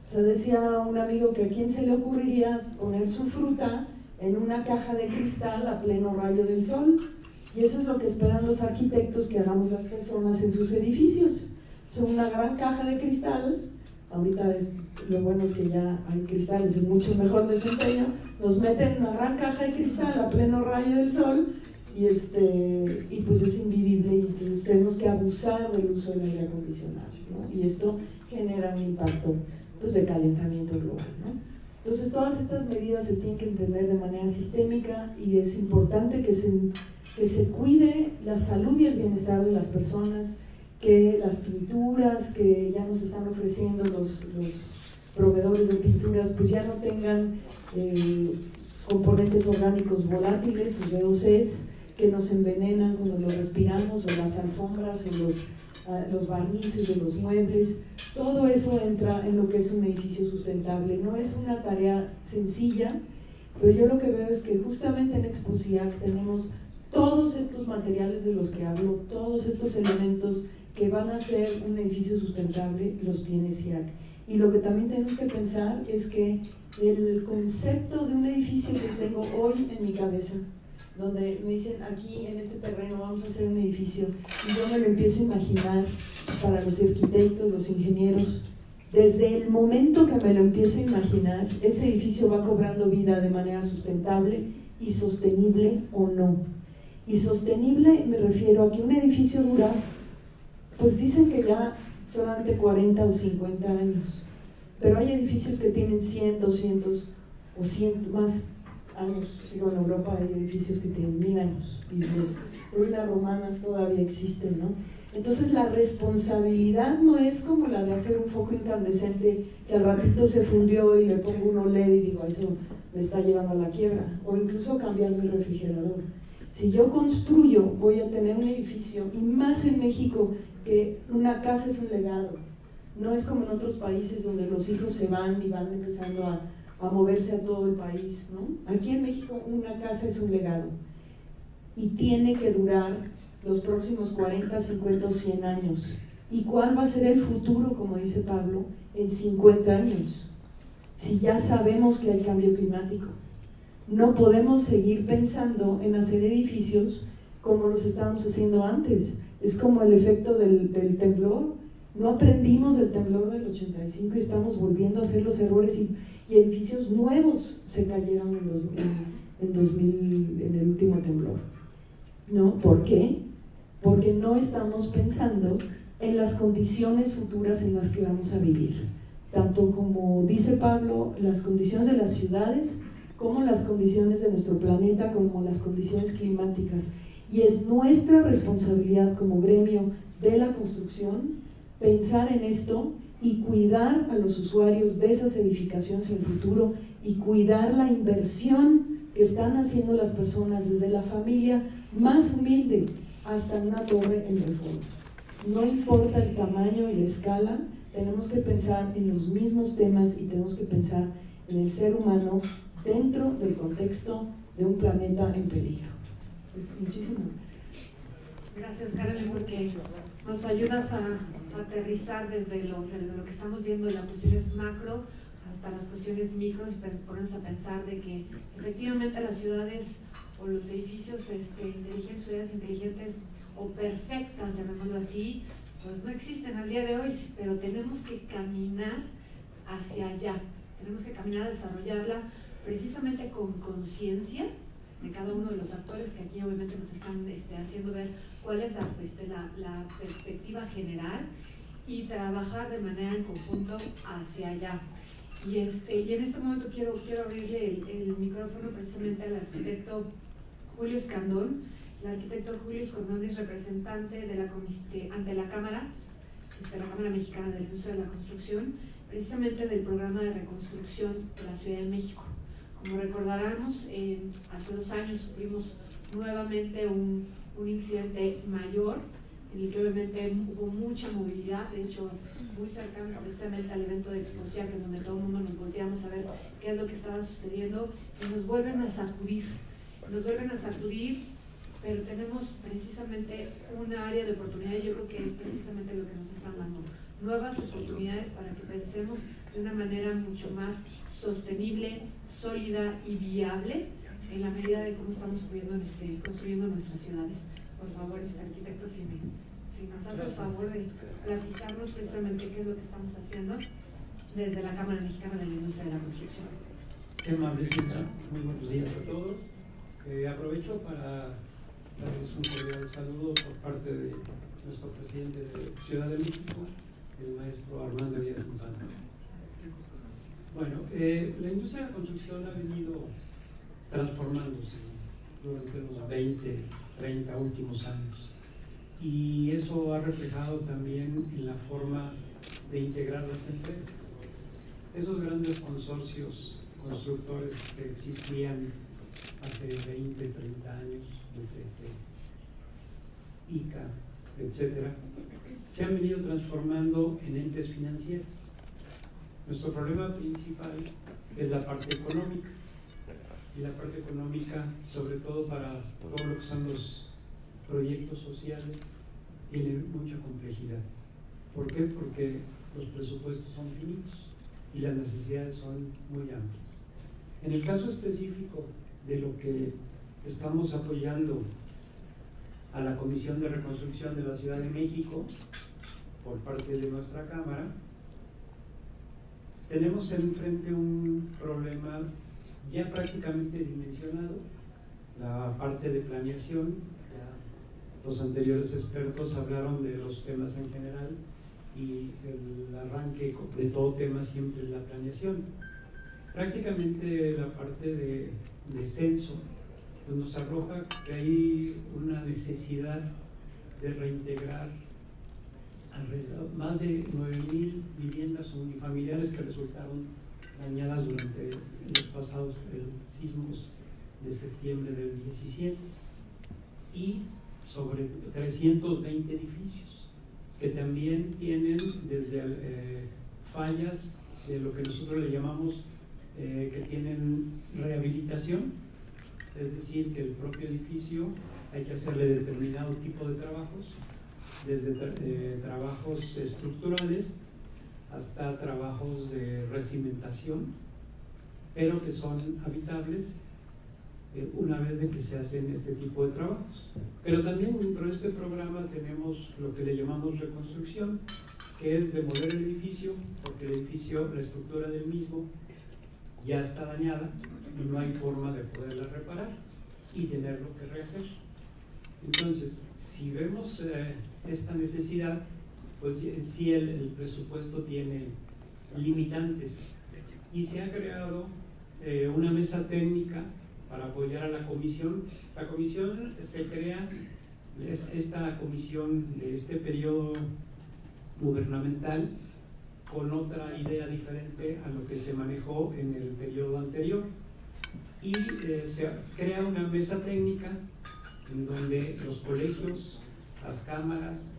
O sea, decía un amigo que a quién se le ocurriría poner su fruta en una caja de cristal a pleno rayo del sol, y eso es lo que esperan los arquitectos que hagamos las personas en sus edificios. Son una gran caja de cristal. Ahorita lo bueno es que ya hay cristales de mucho mejor desempeño. Nos meten en una gran caja de cristal a pleno rayo del sol y pues es invivible, y entonces tenemos que abusar del uso del aire acondicionado, ¿no? Y esto genera un impacto pues de calentamiento global, ¿no? Entonces todas estas medidas se tienen que entender de manera sistémica, y es importante que se cuide la salud y el bienestar de las personas, que las pinturas que ya nos están ofreciendo los proveedores de pinturas pues ya no tengan componentes orgánicos volátiles, o VOCs, que nos envenenan cuando los respiramos, o las alfombras, o los barnices de los muebles. Todo eso entra en lo que es un edificio sustentable. No es una tarea sencilla, pero yo lo que veo es que justamente en Expo SIAC tenemos todos estos materiales de los que hablo, todos estos elementos que van a ser un edificio sustentable, los tiene SIAC. Y lo que también tenemos que pensar es que el concepto de un edificio que tengo hoy en mi cabeza, donde me dicen aquí en este terreno vamos a hacer un edificio, y yo me lo empiezo a imaginar para los arquitectos, los ingenieros, Desde el momento que me lo empiezo a imaginar, ese edificio va cobrando vida de manera sustentable y sostenible o no. Y sostenible me refiero a que un edificio dura, pues dicen que ya solamente 40 o 50 años, pero hay edificios que tienen 100, 200 o 100 más años. Digo, en Europa hay edificios que tienen 1000 años y las ruinas romanas todavía existen, ¿no? Entonces la responsabilidad no es como la de hacer un foco incandescente que al ratito se fundió y le pongo un OLED y digo, eso me está llevando a la quiebra, o incluso cambiar mi refrigerador. Si yo construyo, voy a tener un edificio, y más en México, que una casa es un legado. No es como en otros países donde los hijos se van y van empezando a moverse a todo el país, ¿no? Aquí en México una casa es un legado y tiene que durar los próximos 40, 50 o 100 años. ¿Y cuál va a ser el futuro, como dice Pablo, en 50 años? Si ya sabemos que hay cambio climático. No podemos seguir pensando en hacer edificios como los estábamos haciendo antes. Es como el efecto del temblor. No aprendimos del temblor del 85 y estamos volviendo a hacer los errores y edificios nuevos se cayeron en 2000, en el último temblor. ¿No? ¿Por qué? Porque no estamos pensando en las condiciones futuras en las que vamos a vivir. Tanto como dice Pablo, las condiciones de las ciudades, como las condiciones de nuestro planeta, como las condiciones climáticas. Y es nuestra responsabilidad como gremio de la construcción pensar en esto y cuidar a los usuarios de esas edificaciones en el futuro y cuidar la inversión que están haciendo las personas desde la familia más humilde hasta una torre en Reforma. No importa el tamaño y la escala, tenemos que pensar en los mismos temas y tenemos que pensar en el ser humano dentro del contexto de un planeta en peligro. Pues, muchísimas gracias. Gracias, Carolyn, porque nos ayudas a aterrizar desde lo que estamos viendo en las cuestiones macro hasta las cuestiones micro y ponernos a pensar de que efectivamente las ciudades o los edificios inteligentes, ciudades inteligentes o perfectas, llamémoslo así, pues no existen al día de hoy, pero tenemos que caminar hacia allá, tenemos que caminar a desarrollarla precisamente con conciencia de cada uno de los actores que aquí obviamente nos están haciendo ver cuál es la perspectiva general y trabajar de manera en conjunto hacia allá. Y en este momento quiero abrirle el micrófono precisamente al arquitecto Julio Escandón. El arquitecto Julio Escandón es representante ante la Cámara, la Cámara Mexicana de la Industria de la Construcción, precisamente del programa de reconstrucción de la Ciudad de México. Como recordaremos, hace 2 años sufrimos nuevamente un incidente mayor, en el que obviamente hubo mucha movilidad, de hecho muy cercano precisamente al evento de Exposiac, en donde todo el mundo nos volteamos a ver qué es lo que estaba sucediendo, y nos vuelven a sacudir, pero tenemos precisamente una área de oportunidad, y yo creo que es precisamente lo que nos están dando, nuevas oportunidades para que pensemos de una manera mucho más sostenible, sólida y viable en la medida de cómo estamos construyendo nuestras ciudades. Por favor, arquitecto, si nos hace el favor de platicarnos precisamente qué es lo que estamos haciendo desde la Cámara Mexicana de la Industria de la Construcción. Qué amable, señora. Muy buenos días a todos. Aprovecho para darles un cordial saludo por parte de nuestro presidente de Ciudad de México, el maestro Armando Díaz Fontana. Bueno, la industria de la construcción ha venido transformándose durante los 20, 30 últimos años, y eso ha reflejado también en la forma de integrar las empresas. Esos grandes consorcios constructores que existían hace 20, 30 años, ICA, etcétera, se han venido transformando en entes financieros. Nuestro problema principal es la parte económica, y la parte económica, sobre todo para todo lo que son los proyectos sociales, tiene mucha complejidad. ¿Por qué? Porque los presupuestos son finitos y las necesidades son muy amplias. En el caso específico de lo que estamos apoyando a la Comisión de Reconstrucción de la Ciudad de México por parte de nuestra Cámara, tenemos enfrente un problema ya prácticamente dimensionado, la parte de planeación. Ya los anteriores expertos hablaron de los temas en general y el arranque de todo tema siempre es la planeación. Prácticamente la parte de censo pues nos arroja que hay una necesidad de reintegrar alrededor más de 9,000 viviendas unifamiliares que resultaron dañadas durante los pasados sismos de septiembre del 17 y sobre 320 edificios que también tienen desde fallas de lo que nosotros le llamamos que tienen rehabilitación, es decir, que el propio edificio hay que hacerle determinado tipo de trabajos, desde trabajos estructurales hasta trabajos de recimentación, pero que son habitables una vez de que se hacen este tipo de trabajos. Pero también dentro de este programa tenemos lo que le llamamos reconstrucción, que es demoler el edificio, porque el edificio, la estructura del mismo ya está dañada y no hay forma de poderla reparar y tenerlo que rehacer. Entonces, si vemos esta necesidad, pues sí el presupuesto tiene limitantes y se ha creado una mesa técnica para apoyar a la comisión. La comisión se crea, esta comisión de este periodo gubernamental, con otra idea diferente a lo que se manejó en el periodo anterior, y se crea una mesa técnica en donde los colegios, las cámaras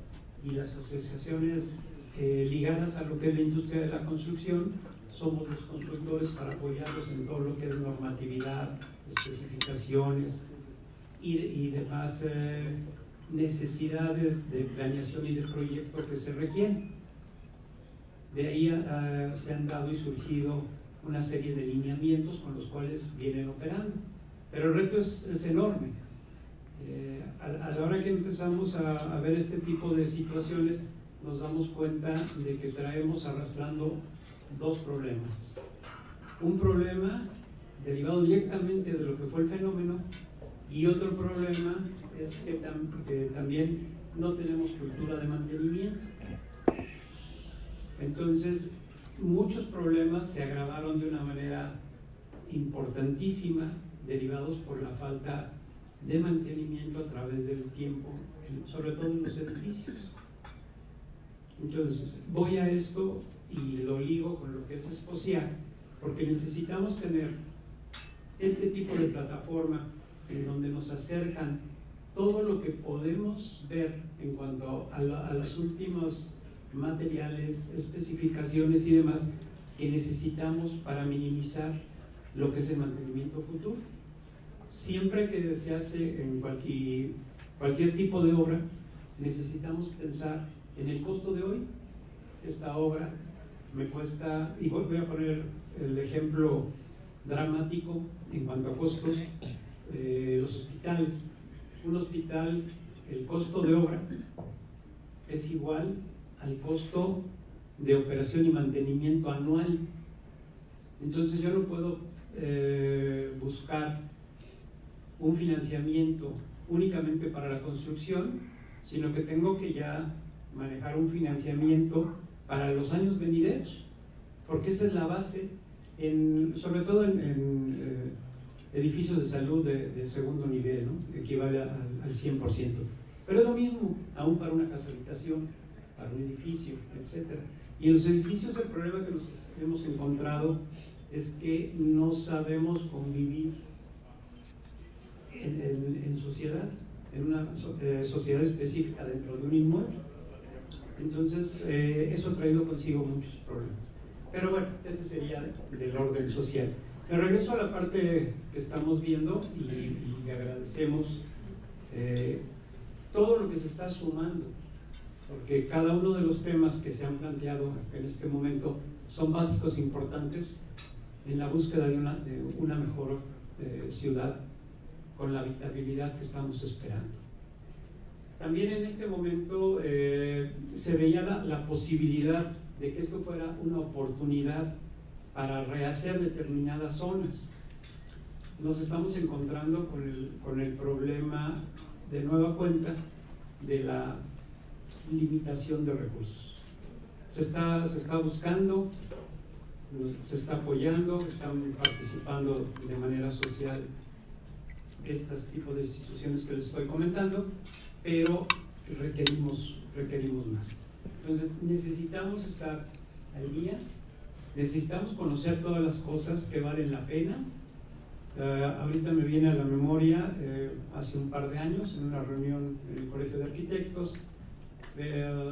y las asociaciones ligadas a lo que es la industria de la construcción somos los consultores para apoyarlos en todo lo que es normatividad, especificaciones y demás necesidades de planeación y de proyecto que se requieren. De ahí se han dado y surgido una serie de lineamientos con los cuales vienen operando. Pero el reto es enorme. A la hora que empezamos a ver este tipo de situaciones, nos damos cuenta de que traemos arrastrando dos problemas. Un problema derivado directamente de lo que fue el fenómeno, y otro problema es que también no tenemos cultura de mantenimiento. Entonces, muchos problemas se agravaron de una manera importantísima, derivados por la falta de mantenimiento a través del tiempo, sobre todo en los edificios. Entonces, voy a esto y lo ligo con lo que es Esposia, porque necesitamos tener este tipo de plataforma en donde nos acercan todo lo que podemos ver en cuanto a los últimos materiales, especificaciones y demás que necesitamos para minimizar lo que es el mantenimiento futuro. Siempre que se hace en cualquier tipo de obra, necesitamos pensar en el costo de hoy. Esta obra me cuesta, y voy a poner el ejemplo dramático en cuanto a costos, los hospitales. Un hospital, el costo de obra es igual al costo de operación y mantenimiento anual. Entonces yo no puedo buscar un financiamiento únicamente para la construcción, sino que tengo que ya manejar un financiamiento para los años venideros, porque esa es la base, sobre todo en edificios de salud de segundo nivel, ¿no? Equivale al 100%. Pero es lo mismo, aún para una casa habitación, para un edificio, etc. Y en los edificios el problema que nos hemos encontrado es que no sabemos convivir en sociedad, en una sociedad específica dentro de un inmueble. Entonces, eso ha traído consigo muchos problemas. Pero bueno, ese sería del orden social. Me regreso a la parte que estamos viendo y agradecemos todo lo que se está sumando, porque cada uno de los temas que se han planteado en este momento son básicos importantes en la búsqueda de una mejor ciudad con la habitabilidad que estamos esperando. También en este momento se veía la posibilidad de que esto fuera una oportunidad para rehacer determinadas zonas. Nos estamos encontrando con el problema de nueva cuenta de la limitación de recursos. Se está buscando, se está apoyando, están participando de manera social estos tipos de instituciones que les estoy comentando, pero requerimos más. Entonces necesitamos estar al día, necesitamos conocer todas las cosas que valen la pena. Ahorita me viene a la memoria, hace un par de años, en una reunión en el Colegio de Arquitectos,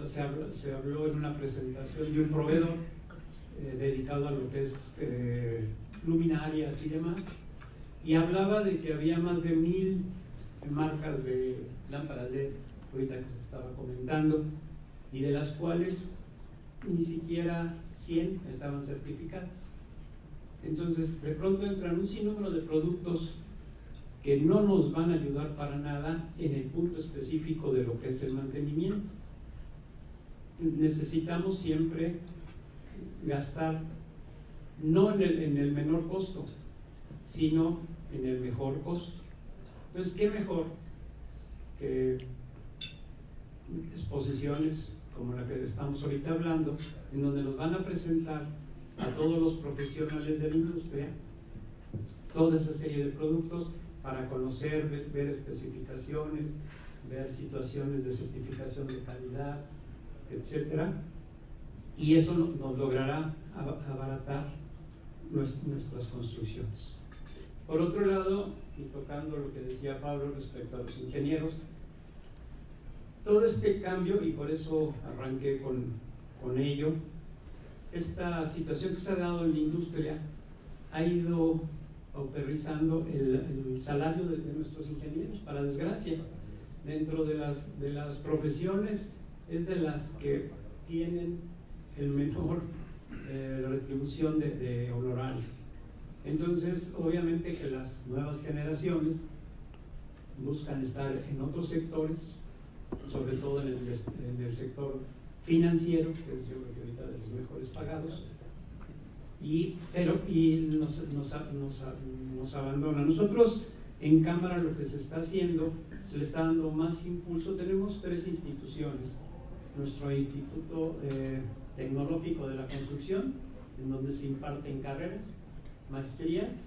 se habló en una presentación de un proveedor dedicado a lo que es luminarias y demás, y hablaba de que había más de 1000 marcas de lámparas LED, ahorita que se estaba comentando, y de las cuales ni siquiera 100 estaban certificadas. Entonces, de pronto entran un sinnúmero de productos que no nos van a ayudar para nada en el punto específico de lo que es el mantenimiento. Necesitamos siempre gastar no en el menor costo, sino en el mejor costo. Entonces, ¿qué mejor que exposiciones como la que estamos ahorita hablando, en donde nos van a presentar a todos los profesionales de la industria toda esa serie de productos para conocer, ver especificaciones, ver situaciones de certificación de calidad, etcétera, y eso nos logrará abaratar nuestras construcciones. Por otro lado, y tocando lo que decía Pablo respecto a los ingenieros, todo este cambio, y por eso arranqué con ello, esta situación que se ha dado en la industria ha ido pauperizando el salario de nuestros ingenieros, para desgracia. Dentro de las profesiones es de las que tienen el menor retribución de honorario. Entonces, obviamente que las nuevas generaciones buscan estar en otros sectores, sobre todo en el sector financiero, que es yo creo que ahorita de los mejores pagados, y nos abandona. Nosotros en Cámara lo que se está haciendo, se le está dando más impulso. Tenemos 3 instituciones: nuestro Instituto Tecnológico de la Construcción, en donde se imparten carreras, maestrías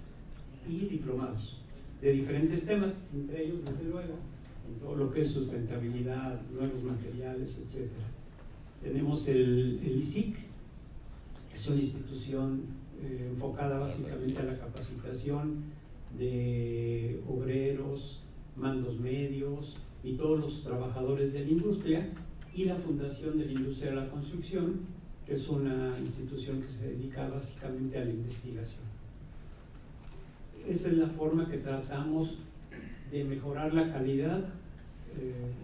y diplomados de diferentes temas, entre ellos, desde luego, en todo lo que es sustentabilidad, nuevos materiales, etc. Tenemos el ISIC, que es una institución enfocada básicamente a la capacitación de obreros, mandos medios y todos los trabajadores de la industria, y la Fundación de la Industria de la Construcción, que es una institución que se dedica básicamente a la investigación. Esa es la forma que tratamos de mejorar la calidad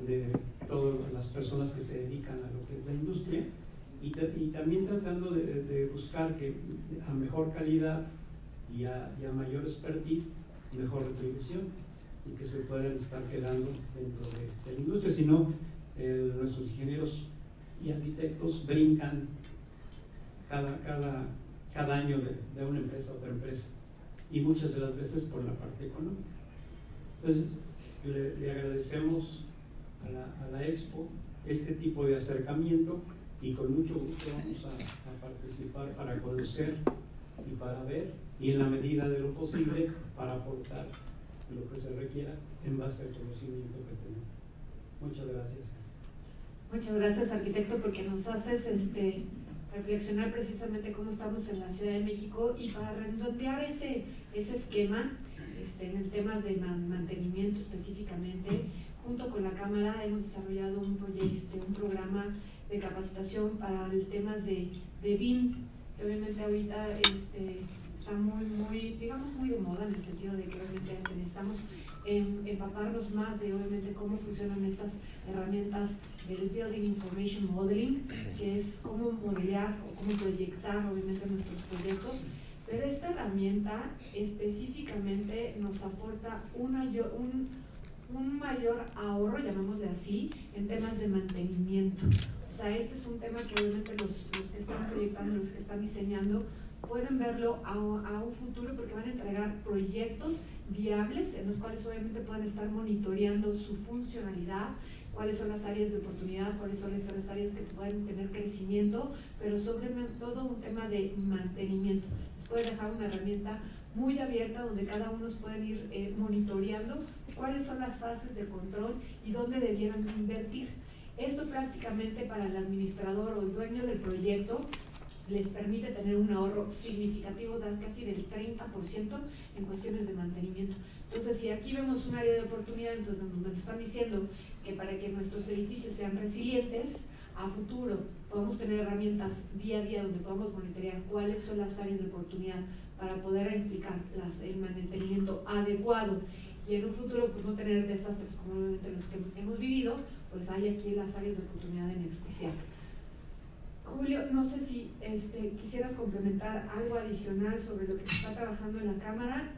de todas las personas que se dedican a lo que es la industria, y también tratando de buscar que a mejor calidad y a mayor expertise, mejor retribución, y que se puedan estar quedando dentro de la industria. Si no, nuestros ingenieros y arquitectos brincan cada año de una empresa a otra empresa, y muchas de las veces por la parte económica. Entonces, le agradecemos a la Expo este tipo de acercamiento, y con mucho gusto vamos a participar para conocer y para ver, y en la medida de lo posible para aportar lo que se requiera en base al conocimiento que tenemos. Muchas gracias. Muchas gracias, arquitecto, porque nos haces reflexionar precisamente cómo estamos en la Ciudad de México, y para redondear ese esquema en el tema de mantenimiento específicamente, junto con la Cámara hemos desarrollado un programa de capacitación para el tema de BIM, que obviamente ahorita está muy de moda, en el sentido de que obviamente necesitamos empaparnos más de obviamente cómo funcionan estas herramientas del Building Information Modeling, que es cómo modelar o cómo proyectar obviamente nuestros proyectos. Pero esta herramienta específicamente nos aporta un mayor ahorro, llamémosle así, en temas de mantenimiento. O sea, este es un tema que obviamente los que están proyectando, los que están diseñando, pueden verlo a un futuro, porque van a entregar proyectos viables en los cuales obviamente pueden estar monitoreando su funcionalidad, cuáles son las áreas de oportunidad, cuáles son las áreas que pueden tener crecimiento, pero sobre todo un tema de mantenimiento. Les puede dejar una herramienta muy abierta donde cada uno pueden ir monitoreando cuáles son las fases de control y dónde debieran invertir. Esto prácticamente para el administrador o el dueño del proyecto les permite tener un ahorro significativo, casi del 30% en cuestiones de mantenimiento. Entonces, si aquí vemos un área de oportunidad, entonces nos están diciendo que para que nuestros edificios sean resilientes, a futuro podamos tener herramientas día a día donde podamos monitorear cuáles son las áreas de oportunidad para poder aplicar el mantenimiento adecuado y en un futuro pues no tener desastres como obviamente los que hemos vivido, pues hay aquí las áreas de oportunidad en especial. Julio, no sé si quisieras complementar algo adicional sobre lo que se está trabajando en la Cámara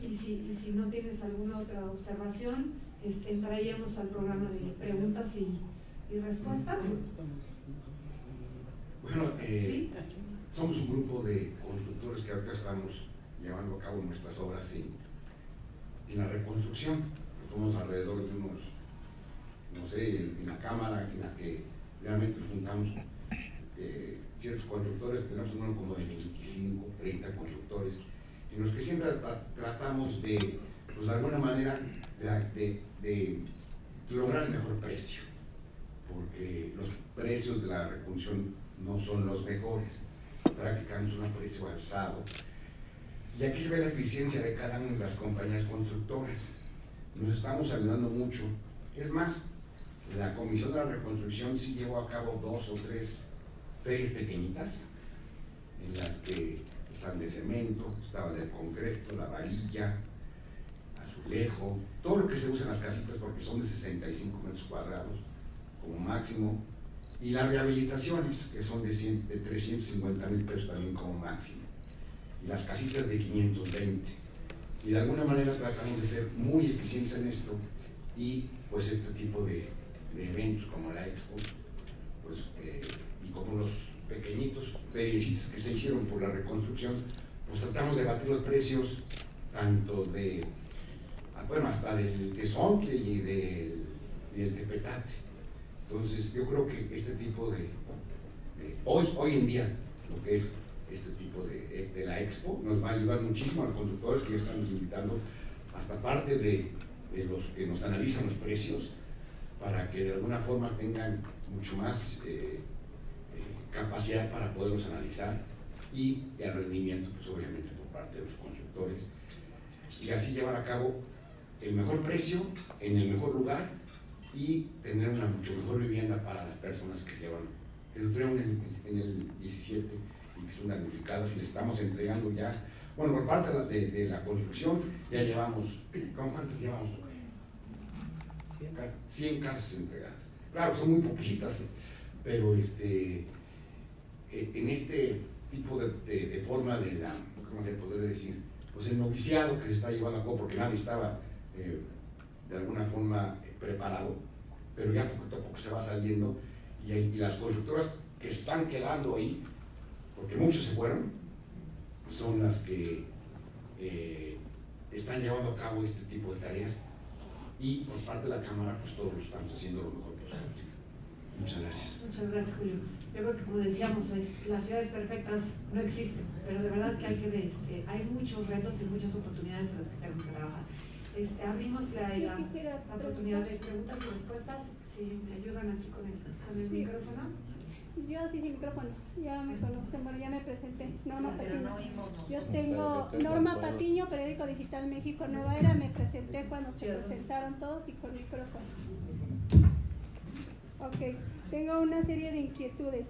y si no tienes alguna otra observación, entraríamos al programa de preguntas y respuestas. Bueno, ¿Sí? somos un grupo de constructores que ahorita estamos llevando a cabo nuestras obras en la reconstrucción. Somos alrededor de unos, no sé, en la Cámara en la que realmente nos juntamos ciertos constructores, tenemos un número como de 25, 30 constructores, en los que siempre tratamos de, pues de alguna manera, de lograr el mejor precio, porque los precios de la reconstrucción no son los mejores, prácticamente es un precio alzado. Y aquí se ve la eficiencia de cada una de las compañías constructoras. Nos estamos ayudando mucho. Es más, la Comisión de la Reconstrucción sí llevó a cabo 2 o 3 ferias pequeñitas, en las que están de cemento, estaba de concreto, la varilla, azulejo, todo lo que se usa en las casitas, porque son de 65 metros cuadrados como máximo, y las rehabilitaciones, que son de 350,000 pesos también como máximo, y las casitas de 520. Y de alguna manera tratamos de ser muy eficientes en esto, y pues este tipo de eventos como la Expo, pues, y como los pequeñitos feriecitos que se hicieron por la reconstrucción, pues tratamos de batir los precios tanto de, bueno, hasta del tesontle y del tepetate. Entonces yo creo que este tipo de hoy en día, lo que es este tipo de la Expo, nos va a ayudar muchísimo a los constructores que ya estamos invitando, hasta parte de los que nos analizan los precios, para que de alguna forma tengan mucho más capacidad para poderlos analizar, y el rendimiento, pues obviamente por parte de los constructores, y así llevar a cabo el mejor precio en el mejor lugar y tener una mucho mejor vivienda para las personas que entraron en el 17 y que son damnificadas, y le estamos entregando ya, bueno, por parte de la construcción ya llevamos, ¿cuántas llevamos? 100 casas entregadas. Claro, son muy poquitas, pero en este tipo de forma de la, ¿cómo le podré decir? Pues el noviciado que se está llevando a cabo, porque nadie estaba de alguna forma preparado, pero ya poco a poco se va saliendo, y las constructoras que están quedando ahí, porque muchos se fueron, son las que están llevando a cabo este tipo de tareas, y por parte de la Cámara, pues todos lo estamos haciendo lo mejor posible. Muchas gracias. Muchas gracias, Julio. Yo creo que, como decíamos, las ciudades perfectas no existen, pero de verdad que hay muchos retos y muchas oportunidades en las que tenemos que trabajar. Abrimos la oportunidad de preguntas y respuestas. Si me ayudan aquí con el micrófono. Yo sí, sin micrófono, ya me conocen, bueno, ya me presenté. Norma Patiño. Yo tengo Norma Patiño, Periódico Digital México Nueva Era. Me presenté cuando se presentaron todos y con micrófono. Ok, tengo una serie de inquietudes.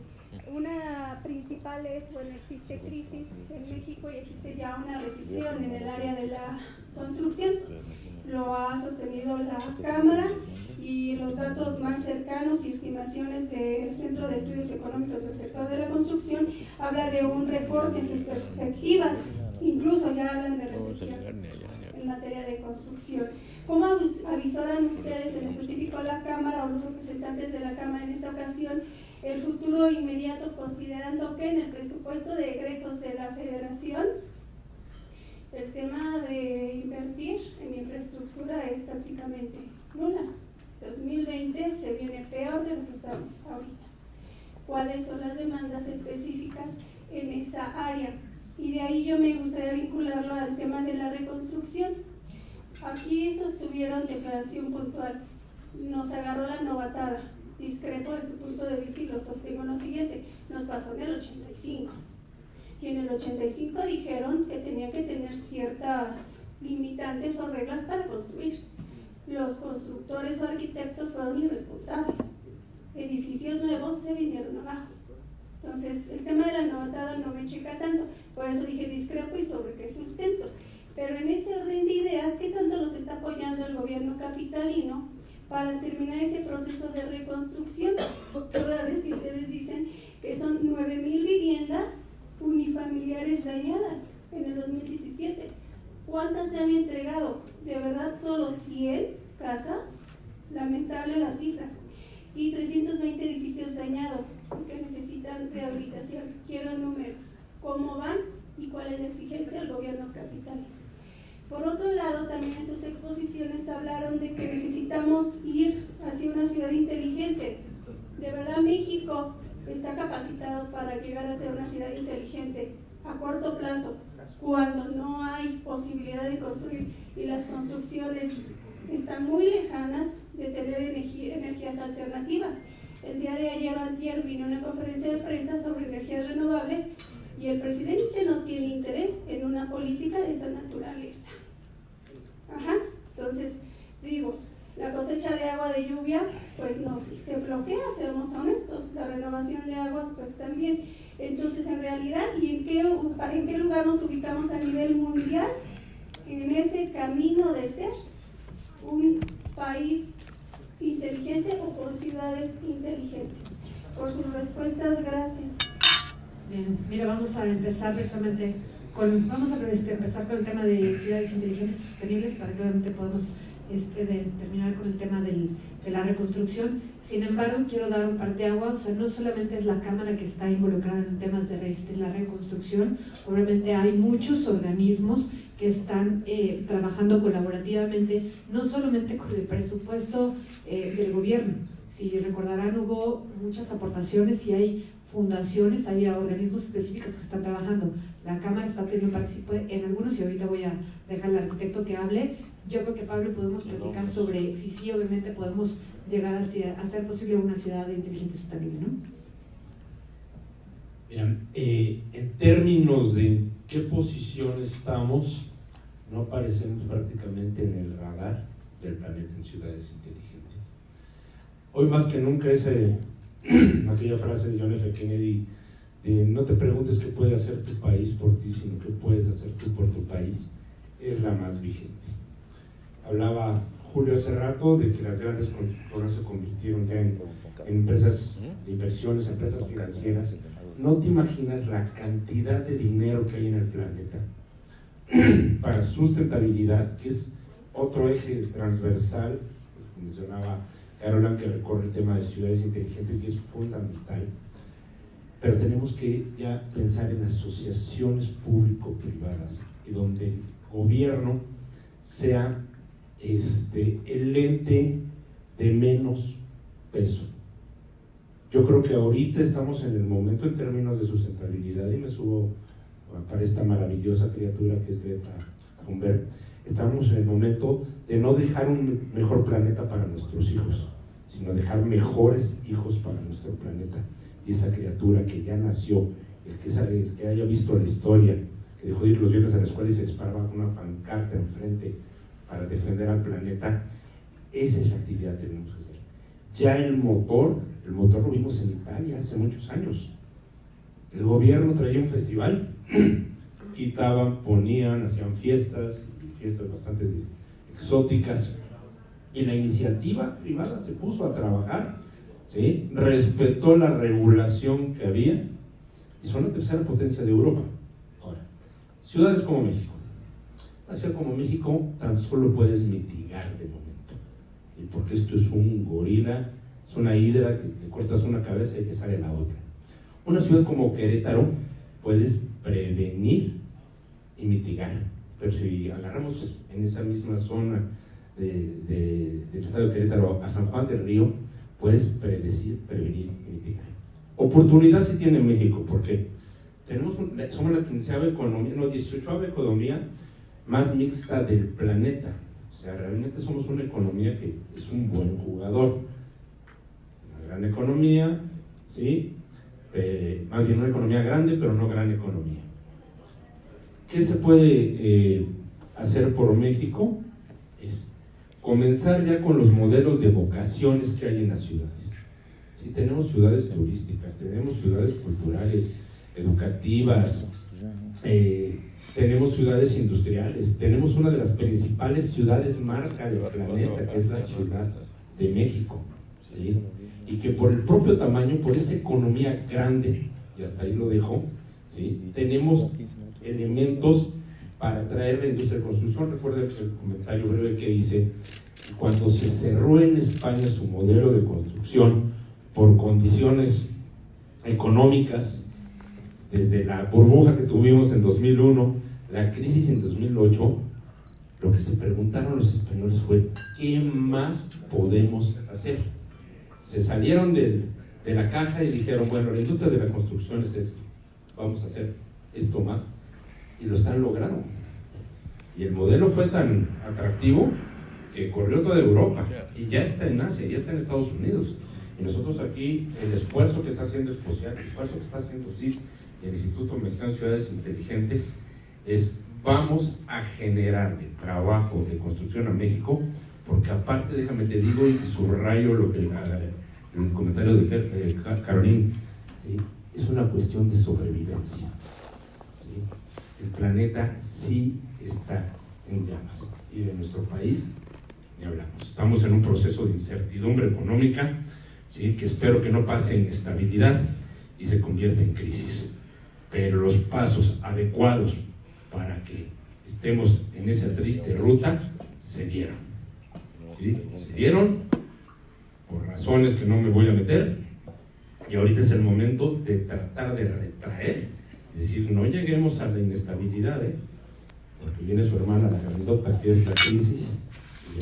Una principal es, bueno, existe crisis en México y existe ya una recesión en el área de la construcción. Lo ha sostenido la Cámara, y los datos más cercanos y estimaciones del Centro de Estudios Económicos del Sector de la Construcción habla de un recorte en sus perspectivas, incluso ya hablan de recesión en materia de construcción. ¿Cómo avisoran ustedes, en específico la Cámara o los representantes de la Cámara en esta ocasión, el futuro inmediato, considerando que en el presupuesto de egresos de la Federación el tema de invertir en infraestructura es prácticamente nula? 2020 se viene peor de lo que estamos ahorita. ¿Cuáles son las demandas específicas en esa área? Y de ahí yo me gustaría vincularlo al tema de la reconstrucción. Aquí sostuvieron declaración puntual, nos agarró la novatada, discrepo de su punto de vista y lo sostengo lo siguiente, nos pasó en el 85. Y en el 85 dijeron que tenía que tener ciertas limitantes o reglas para construir. Los constructores o arquitectos fueron irresponsables. Edificios nuevos se vinieron abajo. Entonces, el tema de la novatada no me checa tanto, por eso dije discrepo y sobre qué sustento. Pero en este orden de ideas, ¿qué tanto nos está apoyando el gobierno capitalino para terminar ese proceso de reconstrucción? Toda vez que ustedes dicen que son 9,000 viviendas unifamiliares dañadas en el 2017. ¿Cuántas se han entregado? ¿De verdad solo 100 casas? Lamentable la cifra. Y 320 edificios dañados que necesitan rehabilitación. Quiero números. ¿Cómo van y cuál es la exigencia del gobierno capital? Por otro lado, también en sus exposiciones hablaron de que necesitamos ir hacia una ciudad inteligente. ¿De verdad México está capacitado para llegar a ser una ciudad inteligente a corto plazo, cuando no hay posibilidad de construir y las construcciones están muy lejanas de tener energías alternativas? El día de ayer o antier vino una conferencia de prensa sobre energías renovables y el presidente no tiene interés en una política de esa naturaleza. Entonces, digo, la cosecha de agua de lluvia, pues se bloquea, seamos honestos, la renovación de aguas, pues también. Entonces, en realidad, ¿y en qué lugar nos ubicamos a nivel mundial? En ese camino de ser un país inteligente o con ciudades inteligentes. Por sus respuestas, gracias. Bien, mira, vamos a empezar precisamente empezar con el tema de ciudades inteligentes y sostenibles para que obviamente podamos terminar con el tema de la reconstrucción. Sin embargo, quiero dar un parteaguas, o sea, no solamente es la Cámara que está involucrada en temas de la reconstrucción, obviamente hay muchos organismos que están trabajando colaborativamente, no solamente con el presupuesto del gobierno. Si recordarán, hubo muchas aportaciones y hay fundaciones, hay organismos específicos que están trabajando. La Cámara está teniendo participación en algunos y ahorita voy a dejar al arquitecto que hable. Yo creo que, Pablo, podemos platicar sobre si sí, obviamente podemos llegar a hacer posible una ciudad inteligente y sostenible, ¿no? Miren, en términos de en qué posición estamos, no aparecemos prácticamente en el radar del planeta en ciudades inteligentes. Hoy más que nunca aquella frase de John F. Kennedy de no te preguntes qué puede hacer tu país por ti, sino qué puedes hacer tú por tu país, es la más vigente. Hablaba Julio hace rato de que las grandes constructoras se convirtieron ya en empresas de inversiones, empresas financieras. No te imaginas la cantidad de dinero que hay en el planeta para sustentabilidad, que es otro eje transversal, mencionaba Carolan, que recorre el tema de ciudades inteligentes y es fundamental. Pero tenemos que ya pensar en asociaciones público-privadas y donde el gobierno sea el ente de menos peso. Yo creo que ahorita estamos en el momento en términos de sustentabilidad, y me subo para esta maravillosa criatura que es Greta Thunberg. Estamos en el momento de no dejar un mejor planeta para nuestros hijos, sino dejar mejores hijos para nuestro planeta. Y esa criatura que ya nació, el que haya visto la historia, que dejó de ir los viernes a la escuela y se disparaba con una pancarta enfrente para defender al planeta, esa es la actividad que tenemos que hacer. Ya el motor lo vimos en Italia hace muchos años. El gobierno traía un festival, quitaban, ponían, hacían fiestas bastante exóticas, y la iniciativa privada se puso a trabajar, ¿sí? Respetó la regulación que había y son la tercera potencia de Europa. Ahora, ciudades como México. Una ciudad como México tan solo puedes mitigar de momento, y porque esto es un gorila, es una hidra que le cortas una cabeza y que sale la otra. Una ciudad como Querétaro puedes prevenir y mitigar, pero si agarramos en esa misma zona del estado de Querétaro a San Juan del Río, puedes predecir, prevenir y mitigar. Oportunidad sí tiene México, porque somos la 15ª economía, no, 18ª economía más mixta del planeta. O sea, realmente somos una economía que es un buen jugador. Una gran economía, ¿sí? Más bien una economía grande, pero no gran economía. ¿Qué se puede hacer por México? Es comenzar ya con los modelos de vocaciones que hay en las ciudades. ¿Sí? Tenemos ciudades turísticas, tenemos ciudades culturales, educativas, tenemos ciudades industriales, tenemos una de las principales ciudades marca del planeta, que es la Ciudad de México, ¿sí? Y que por el propio tamaño, por esa economía grande, y hasta ahí lo dejo, ¿sí? Tenemos elementos para atraer la industria de construcción. Recuerden el comentario breve que hice, cuando se cerró en España su modelo de construcción por condiciones económicas, desde la burbuja que tuvimos en 2001, la crisis en 2008, lo que se preguntaron los españoles fue: ¿qué más podemos hacer? Se salieron de la caja y dijeron: bueno, la industria de la construcción es esto, vamos a hacer esto más, y lo están logrando. Y el modelo fue tan atractivo que corrió toda Europa, y ya está en Asia, ya está en Estados Unidos. Y nosotros aquí, el esfuerzo que está haciendo Esposeat, el esfuerzo que está haciendo CIS y el Instituto Mexicano de Ciudades Inteligentes, es: vamos a generarle trabajo de construcción a México, porque aparte, déjame te digo y subrayo lo que el comentario de Caroline, ¿sí? Es una cuestión de sobrevivencia, ¿sí? El planeta sí está en llamas, y de nuestro país ni hablamos. Estamos en un proceso de incertidumbre económica, ¿sí? Que espero que no pase en estabilidad y se convierta en crisis, pero los pasos adecuados para que estemos en esa triste ruta se dieron, ¿sí? Se dieron por razones que no me voy a meter, y ahorita es el momento de tratar de retraer, es decir, no lleguemos a la inestabilidad, porque viene su hermana la grandota, que es la crisis, y